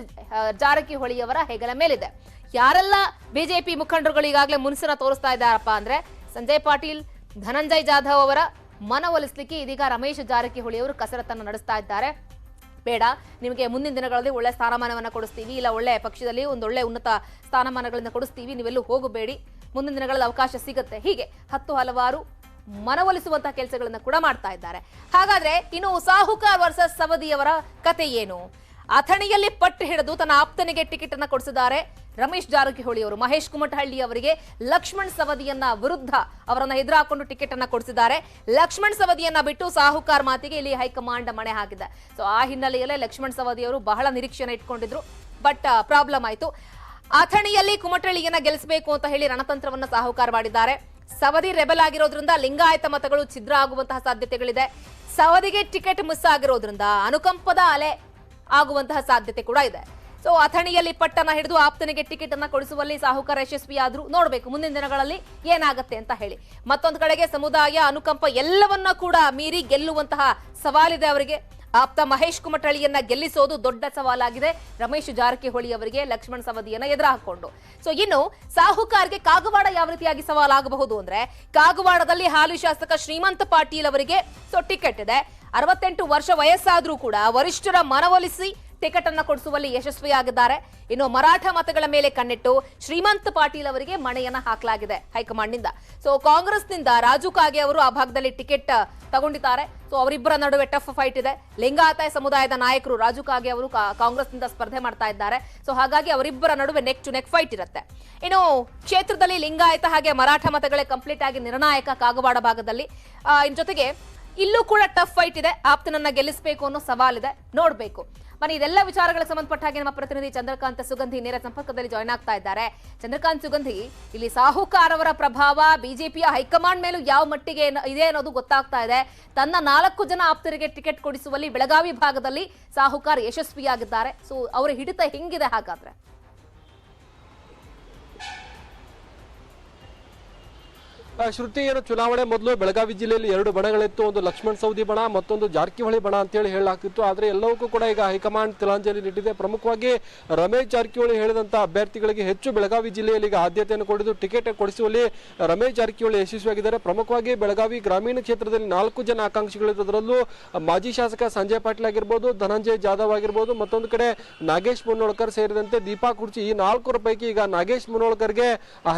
ಜಾರಕಿಹೊಳಿ ಅವರ ಹೆಗಲ ಮೇಲಿದೆ. ಯಾರೆಲ್ಲ ಬಿಜೆಪಿ ಮುಖಂಡರುಗಳು ಈಗಾಗಲೇ ಮುನ್ಸನ್ನ ತೋರಿಸ್ತಾ ಇದ್ದಾರಪ್ಪ ಅಂದ್ರೆ, ಸಂಜಯ್ ಪಾಟೀಲ್, ಧನಂಜಯ್ ಜಾಧವ್ ಅವರ ಮನವೊಲಿಸಲಿಕ್ಕೆ ಇದೀಗ ರಮೇಶ್ ಜಾರಕಿಹೊಳಿ ಅವರು ಕಸರತ್ತನ್ನು ನಡೆಸ್ತಾ ಇದ್ದಾರೆ. ಬೇಡ, ನಿಮಗೆ ಮುಂದಿನ ದಿನಗಳಲ್ಲಿ ಒಳ್ಳೆ ಸ್ಥಾನಮಾನವನ್ನು ಕೊಡಿಸ್ತೀವಿ, ಇಲ್ಲ ಒಳ್ಳೆ ಪಕ್ಷದಲ್ಲಿ ಒಂದೊಳ್ಳೆ ಉನ್ನತ ಸ್ಥಾನಮಾನಗಳಿಂದ ಕೊಡಿಸ್ತೀವಿ, ನೀವೆಲ್ಲೂ ಹೋಗಬೇಡಿ, ಮುಂದಿನ ದಿನಗಳಲ್ಲಿ ಅವಕಾಶ ಸಿಗುತ್ತೆ, ಹೀಗೆ ಹಲವಾರು ಮನವೊಲಿಸುವಂತಹ ಕೆಲಸಗಳನ್ನು ಕೂಡ ಮಾಡ್ತಾ ಇದ್ದಾರೆ. ಹಾಗಾದ್ರೆ ಇನ್ನು ಸಾಹುಕಾರ್ ವರ್ಸಸ್ ಸವದಿಯವರ ಕತೆ ಏನು? ಅಥಣಿಯಲ್ಲಿ ಪಟ್ಟು ಹಿಡಿದು ತನ್ನ ಆಪ್ತನಿಗೆ ಟಿಕೆಟ್ ಅನ್ನ ಕೊಡಿಸಿದ್ದಾರೆ ರಮೇಶ್ ಜಾರಕಿಹೊಳಿ ಅವರು. ಮಹೇಶ್ ಕುಮಟಹಳ್ಳಿ ಅವರಿಗೆ ಲಕ್ಷ್ಮಣ್ ಸವದಿಯನ್ನ ವಿರುದ್ಧ ಅವರನ್ನ ಎದುರಾಕೊಂಡು ಟಿಕೆಟ್ ಅನ್ನ ಕೊಡಿಸಿದ್ದಾರೆ. ಲಕ್ಷ್ಮಣ್ ಸವದಿಯನ್ನ ಬಿಟ್ಟು ಸಾಹುಕಾರ್ ಮಾತಿಗೆ ಇಲ್ಲಿ ಹೈಕಮಾಂಡ್ ಮಣೆ ಹಾಕಿದೆ. ಸೊ ಆ ಹಿನ್ನೆಲೆಯಲ್ಲೇ ಲಕ್ಷ್ಮಣ್ ಸವದಿ ಅವರು ಬಹಳ ನಿರೀಕ್ಷೆನ ಇಟ್ಕೊಂಡಿದ್ರು, ಬಟ್ ಪ್ರಾಬ್ಲಮ್ ಆಯ್ತು. ಅಥಣಿಯಲ್ಲಿ ಕುಮಟಹಳ್ಳಿಯನ್ನ ಗೆಲ್ಲಿಸಬೇಕು ಅಂತ ಹೇಳಿ ರಣತಂತ್ರವನ್ನ ಸಾಹುಕಾರ್ ಮಾಡಿದ್ದಾರೆ. ಸವದಿ ರೆಬಲ್ ಆಗಿರೋದ್ರಿಂದ ಲಿಂಗಾಯತ ಮತಗಳು ಛಿದ್ರ ಆಗುವಂತಹ ಸಾಧ್ಯತೆಗಳಿದೆ. ಸವದಿಗೆ ಟಿಕೆಟ್ ಮಿಸ್ ಆಗಿರೋದ್ರಿಂದ ಅನುಕಂಪದ ಅಲೆ ಆಗುವಂತಹ ಸಾಧ್ಯತೆ ಕೂಡ ಇದೆ. ಸೊ ಅಥಣಿಯಲ್ಲಿ ಪಟ್ಟನ್ನ ಹಿಡಿದು ಆಪ್ತನಿಗೆ ಟಿಕೆಟ್ ಅನ್ನ ಕೊಡಿಸುವಲ್ಲಿ ಸಾಹುಕಾರ ಯಶಸ್ವಿಯಾದ್ರು. ನೋಡ್ಬೇಕು ಮುಂದಿನ ದಿನಗಳಲ್ಲಿ ಏನಾಗುತ್ತೆ ಅಂತ ಹೇಳಿ. ಮತ್ತೊಂದು ಕಡೆಗೆ ಸಮುದಾಯ ಅನುಕಂಪ ಎಲ್ಲವನ್ನ ಕೂಡ ಮೀರಿ ಗೆಲ್ಲುವಂತಹ ಸವಾಲಿದೆ ಅವರಿಗೆ. ಆಪ್ತ ಮಹೇಶ್ ಕುಮಟಹಳ್ಳಿಯನ್ನ ಗೆಲ್ಲಿಸೋದು ದೊಡ್ಡ ಸವಾಲಾಗಿದೆ ರಮೇಶ್ ಜಾರಕಿಹೊಳಿ ಅವರಿಗೆ, ಲಕ್ಷ್ಮಣ್ ಸವದಿಯನ್ನ ಎದುರು ಹಾಕೊಂಡು. ಸೊ ಇನ್ನು ಸಾಹುಕಾರ್ಗೆ ಕಾಗವಾಡ ಯಾವ ರೀತಿಯಾಗಿ ಸವಾಲಾಗಬಹುದು ಅಂದ್ರೆ, ಕಾಗವಾಡದಲ್ಲಿ ಹಾಲಿ ಶಾಸಕ ಶ್ರೀಮಂತ ಪಾಟೀಲ್ ಅವರಿಗೆ ಸೊ ಟಿಕೆಟ್ ಇದೆ. 68 ವರ್ಷ ವಯಸ್ಸಾದ್ರೂ ಕೂಡ ವರಿಷ್ಠರ ಮನವೊಲಿಸಿ ಟಿಕೆಟ್ ಅನ್ನ ಕೊಡಿಸುವಲ್ಲಿ ಯಶಸ್ವಿಯಾಗಿದ್ದಾರೆ. ಇನ್ನು ಮರಾಠ ಮತಗಳ ಮೇಲೆ ಕಣ್ಣಿಟ್ಟು ಶ್ರೀಮಂತ್ ಪಾಟೀಲ್ ಅವರಿಗೆ ಮಣೆಯನ್ನ ಹಾಕಲಾಗಿದೆ ಹೈಕಮಾಂಡ್ ನಿಂದ. ಸೊ ಕಾಂಗ್ರೆಸ್ನಿಂದ ರಾಜು ಕಾಗೆ ಅವರು ಆ ಭಾಗದಲ್ಲಿ ಟಿಕೆಟ್ ತಗೊಂಡಿದ್ದಾರೆ. ಸೊ ಅವರಿಬ್ಬರ ನಡುವೆ ಟಫ್ ಫೈಟ್ ಇದೆ. ಲಿಂಗಾಯತ ಸಮುದಾಯದ ನಾಯಕರು ರಾಜು ಕಾಗೆ ಅವರು ಕಾಂಗ್ರೆಸ್ನಿಂದ ಸ್ಪರ್ಧೆ ಮಾಡ್ತಾ ಇದ್ದಾರೆ. ಸೊ ಹಾಗಾಗಿ ಅವರಿಬ್ಬರ ನಡುವೆ ನೆಕ್ ಟು ನೆಕ್ ಫೈಟ್ ಇರುತ್ತೆ. ಇನ್ನು ಕ್ಷೇತ್ರದಲ್ಲಿ ಲಿಂಗಾಯತ ಹಾಗೆ ಮರಾಠ ಮತಗಳೇ ಕಂಪ್ಲೀಟ್ ಆಗಿ ನಿರ್ಣಾಯಕ ಕಾಗವಾಡ ಭಾಗದಲ್ಲಿ. ಇನ್ ಜೊತೆಗೆ ಇಲ್ಲೂ ಕೂಡ ಟಫ್ ಫೈಟ್ ಇದೆ. ಆಪ್ತನನ್ನ ಗೆಲ್ಲಿಸಬೇಕು ಅನ್ನೋ ಸವಾಲಿದೆ, ನೋಡ್ಬೇಕು. ಬನ್ನಿ, ಇದೆಲ್ಲ ವಿಚಾರಗಳಿಗೆ ಸಂಬಂಧಪಟ್ಟ ಹಾಗೆ ನಮ್ಮ ಪ್ರತಿನಿಧಿ ಚಂದ್ರಕಾಂತ್ ಸುಗಂಧಿ ನೇರ ಸಂಪರ್ಕದಲ್ಲಿ ಜಾಯ್ನ್ ಆಗ್ತಾ ಇದ್ದಾರೆ. ಚಂದ್ರಕಾಂತ್ ಸುಗಂಧಿ, ಇಲ್ಲಿ ಸಾಹುಕಾರ್ ಅವರ ಪ್ರಭಾವ ಬಿಜೆಪಿಯ ಹೈಕಮಾಂಡ್ ಮೇಲೂ ಯಾವ ಮಟ್ಟಿಗೆ ಇದೆ ಅನ್ನೋದು ಗೊತ್ತಾಗ್ತಾ ಇದೆ. ತನ್ನ 4 ಜನ ಆಪ್ತರಿಗೆ ಟಿಕೆಟ್ ಕೊಡಿಸುವಲ್ಲಿ ಬೆಳಗಾವಿ ಭಾಗದಲ್ಲಿ ಸಾಹುಕಾರ್ ಯಶಸ್ವಿಯಾಗಿದ್ದಾರೆ. ಸೊ ಅವರ ಹಿಡಿತ ಹೆಂಗಿದೆ ಹಾಗಾದ್ರೆ? ಶ್ರುತಿ, ಏನು ಚುನಾವಣೆ ಮೊದಲು ಬೆಳಗಾವಿ ಜಿಲ್ಲೆಯಲ್ಲಿ 2 ಬಣಗಳಿತ್ತು. ಒಂದು ಲಕ್ಷ್ಮಣ್ ಸವದಿ ಬಣ, ಮತ್ತೊಂದು ಜಾರಕಿಹೊಳಿ ಬಣ ಅಂತೇಳಿ ಹೇಳಲಾಗ್ತಿತ್ತು. ಆದರೆ ಎಲ್ಲವಕ್ಕೂ ಕೂಡ ಈಗ ಹೈಕಮಾಂಡ್ ತಿಲಾಂಜಲಿ ನೀಡಿದೆ. ಪ್ರಮುಖವಾಗಿ ರಮೇಶ್ ಜಾರಕಿಹೊಳಿ ಹೇಳಿದಂಥ ಅಭ್ಯರ್ಥಿಗಳಿಗೆ ಹೆಚ್ಚು ಬೆಳಗಾವಿ ಜಿಲ್ಲೆಯಲ್ಲಿ ಈಗ ಆದ್ಯತೆಯನ್ನು ಕೊಡಿದ್ದು ಟಿಕೆಟ್ ಕೊಡಿಸುವಲ್ಲಿ ರಮೇಶ್ ಜಾರಕಿಹೊಳಿ ಯಶಸ್ವಿಯಾಗಿದ್ದಾರೆ. ಪ್ರಮುಖವಾಗಿ ಬೆಳಗಾವಿ ಗ್ರಾಮೀಣ ಕ್ಷೇತ್ರದಲ್ಲಿ 4 ಜನ ಆಕಾಂಕ್ಷಿಗಳಿದ್ದು, ಅದರಲ್ಲೂ ಮಾಜಿ ಶಾಸಕ ಸಂಜಯ್ ಪಾಟೀಲ್ ಆಗಿರ್ಬೋದು, ಧನಂಜಯ್ ಜಾಧವ್ ಆಗಿರ್ಬೋದು, ಮತ್ತೊಂದು ಕಡೆ ನಾಗೇಶ್ ಮುನ್ನೋಳ್ಕರ್ ಸೇರಿದಂತೆ ದೀಪಾ ಕುರ್ಚಿ, ಈ 4 ಪೈಕಿ ಈಗ ನಾಗೇಶ್ ಮುನ್ನೋಳ್ಕರ್ಗೆ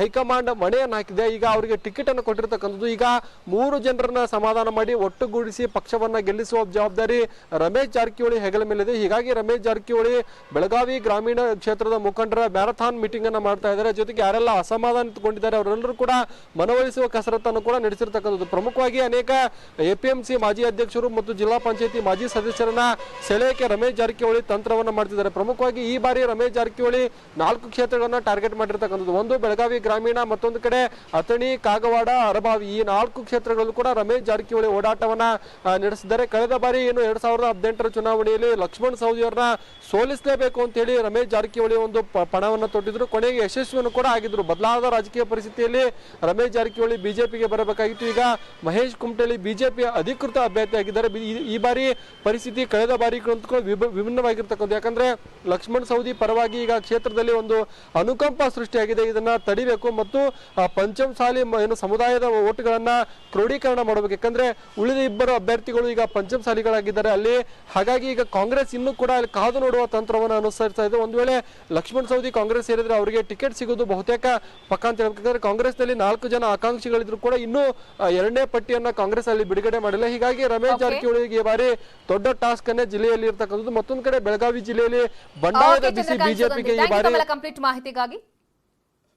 ಹೈಕಮಾಂಡ್ ಮಣೆಯನ್ನು ಹಾಕಿದೆ. ಈಗ ಅವರಿಗೆ ಟಿಕೆಟ್ ಕೊಟ್ಟಿರ್ತಕ್ಕಂಥದ್ದು. ಈಗ 3 ಜನರನ್ನ ಸಮಾಧಾನ ಮಾಡಿ ಒಟ್ಟುಗೂಡಿಸಿ ಪಕ್ಷವನ್ನ ಗೆಲ್ಲಿಸುವ ಜವಾಬ್ದಾರಿ ರಮೇಶ್ ಜಾರಕಿಹೊಳಿ ಹೆಗಲ ಮೇಲಿದೆ. ಹೀಗಾಗಿ ರಮೇಶ್ ಜಾರಕಿಹೊಳಿ ಬೆಳಗಾವಿ ಗ್ರಾಮೀಣ ಕ್ಷೇತ್ರದ ಮುಖಂಡರ ಮ್ಯಾರಥಾನ್ ಮೀಟಿಂಗ್ ಅನ್ನ ಮಾಡ್ತಾ ಇದ್ದಾರೆ. ಜೊತೆಗೆ ಯಾರೆಲ್ಲ ಅಸಮಾಧಾನಿತಗೊಂಡಿದ್ದಾರೆ ಅವರೆಲ್ಲರೂ ಕೂಡ ಮನವೊಲಿಸುವ ಕಸರತ್ತನ್ನು ಕೂಡ ನಡೆಸಿರ್ತಕ್ಕಂಥದ್ದು. ಪ್ರಮುಖವಾಗಿ ಅನೇಕ ಎಪಿಎಂಸಿ ಮಾಜಿ ಅಧ್ಯಕ್ಷರು ಮತ್ತು ಜಿಲ್ಲಾ ಪಂಚಾಯತಿ ಮಾಜಿ ಸದಸ್ಯರನ್ನ ಸೆಳೆಯಕ್ಕೆ ರಮೇಶ್ ಜಾರಕಿಹೊಳಿ ತಂತ್ರವನ್ನ ಮಾಡ್ತಿದ್ದಾರೆ. ಪ್ರಮುಖವಾಗಿ ಈ ಬಾರಿ ರಮೇಶ್ ಜಾರಕಿಹೊಳಿ 4 ಕ್ಷೇತ್ರಗಳನ್ನ ಟಾರ್ಗೆಟ್ ಮಾಡಿರ್ತಕ್ಕಂಥದ್ದು. ಒಂದು ಬೆಳಗಾವಿ ಗ್ರಾಮೀಣ, ಮತ್ತೊಂದು ಕಡೆ ಅಥಣಿ, ಕಾಗವಾಡ ಕಾಗವಾಡ, ಅರಬಾವಿ ಈ 4 ಕ್ಷೇತ್ರಗಳಲ್ಲೂ ಕೂಡ ರಮೇಶ್ ಜಾರಕಿಹೊಳಿ ಓಡಾಟವನ್ನ ನಡೆಸಿದ್ದಾರೆ. ಕಳೆದ ಬಾರಿ ಏನು 2018ರ ಚುನಾವಣೆಯಲ್ಲಿ ಲಕ್ಷ್ಮಣ್ ಸವದಿ ಅವರನ್ನ ಸೋಲಿಸಲೇಬೇಕು ಅಂತ ಹೇಳಿ ರಮೇಶ್ ಜಾರಕಿಹೊಳಿ ಒಂದು ಪಣವನ್ನ ತೊಟ್ಟಿದ್ರು. ಕೊನೆಗೆ ಯಶಸ್ವಿಯನ್ನು ಕೂಡ ಆಗಿದ್ರು. ಬದಲಾದ ರಾಜಕೀಯ ಪರಿಸ್ಥಿತಿಯಲ್ಲಿ ರಮೇಶ್ ಜಾರಕಿಹೊಳಿ ಬಿಜೆಪಿಗೆ ಬರಬೇಕಾಗಿತ್ತು. ಈಗ ಮಹೇಶ್ ಕುಮಟಳ್ಳಿ ಬಿಜೆಪಿಯ ಅಧಿಕೃತ ಅಭ್ಯರ್ಥಿ ಆಗಿದ್ದಾರೆ. ಈ ಬಾರಿ ಪರಿಸ್ಥಿತಿ ಕಳೆದ ಬಾರಿ ವಿಭಿನ್ನವಾಗಿರ್ತಕ್ಕಂಥ, ಯಾಕಂದ್ರೆ ಲಕ್ಷ್ಮಣ್ ಸವದಿ ಪರವಾಗಿ ಈಗ ಕ್ಷೇತ್ರದಲ್ಲಿ ಒಂದು ಅನುಕಂಪ ಸೃಷ್ಟಿಯಾಗಿದೆ. ಇದನ್ನ ತಡಿಬೇಕು ಮತ್ತು ಪಂಚಮಸಾಲಿ ಏನು ಸಮುದಾಯದ ಓಟ್ಗಳನ್ನ ಕ್ರೋಢೀಕರಣ ಮಾಡಬೇಕು. ಯಾಕಂದ್ರೆ ಉಳಿದ ಇಬ್ಬರು ಅಭ್ಯರ್ಥಿಗಳು ಈಗ ಪಂಚಮಸಾಲಿಗಳಾಗಿದ್ದಾರೆ ಅಲ್ಲಿ. ಹಾಗಾಗಿ ಈಗ ಕಾಂಗ್ರೆಸ್ ಇನ್ನೂ ಕೂಡ ಅಲ್ಲಿ ಕಾದು ನೋಡುವ ತಂತ್ರವನ್ನು ಅನುಸರಿಸ್ತಾ ಇದೆ. ಒಂದು ವೇಳೆ ಲಕ್ಷ್ಮಣ್ ಸವದಿ ಕಾಂಗ್ರೆಸ್ ಸೇರಿದ್ರೆ ಅವರಿಗೆ ಟಿಕೆಟ್ ಸಿಗೋದು ಬಹುತೇಕ ಪಕ್ಕ ಅಂತ ಹೇಳ್ಬೇಕಂದ್ರೆ ಕಾಂಗ್ರೆಸ್ನಲ್ಲಿ 4 ಜನ ಆಕಾಂಕ್ಷಿಗಳಿದ್ರು ಕೂಡ ಇನ್ನೂ 2ನೇ ಪಟ್ಟಿಯನ್ನ ಕಾಂಗ್ರೆಸ್ ಅಲ್ಲಿ ಬಿಡುಗಡೆ ಮಾಡಿಲ್ಲ. ಹೀಗಾಗಿ ರಮೇಶ್ ಜಾರಕಿಹೊಳಿಗೆ ಈ ಬಾರಿ ದೊಡ್ಡ ಟಾಸ್ಕ್ ಅನ್ನೇ ಜಿಲ್ಲೆಯಲ್ಲಿ ಇರ್ತಕ್ಕಂಥದ್ದು. ಮತ್ತೊಂದು ಕಡೆ ಬೆಳಗಾವಿ ಜಿಲ್ಲೆಯಲ್ಲಿ ಬಂಡಾಯದ ಬಿಸಿ ಬಿಜೆಪಿಗೆ ಈ ಬಾರಿ ಕಂಪ್ಲೀಟ್ ಮಾಹಿತಿಗಾಗಿ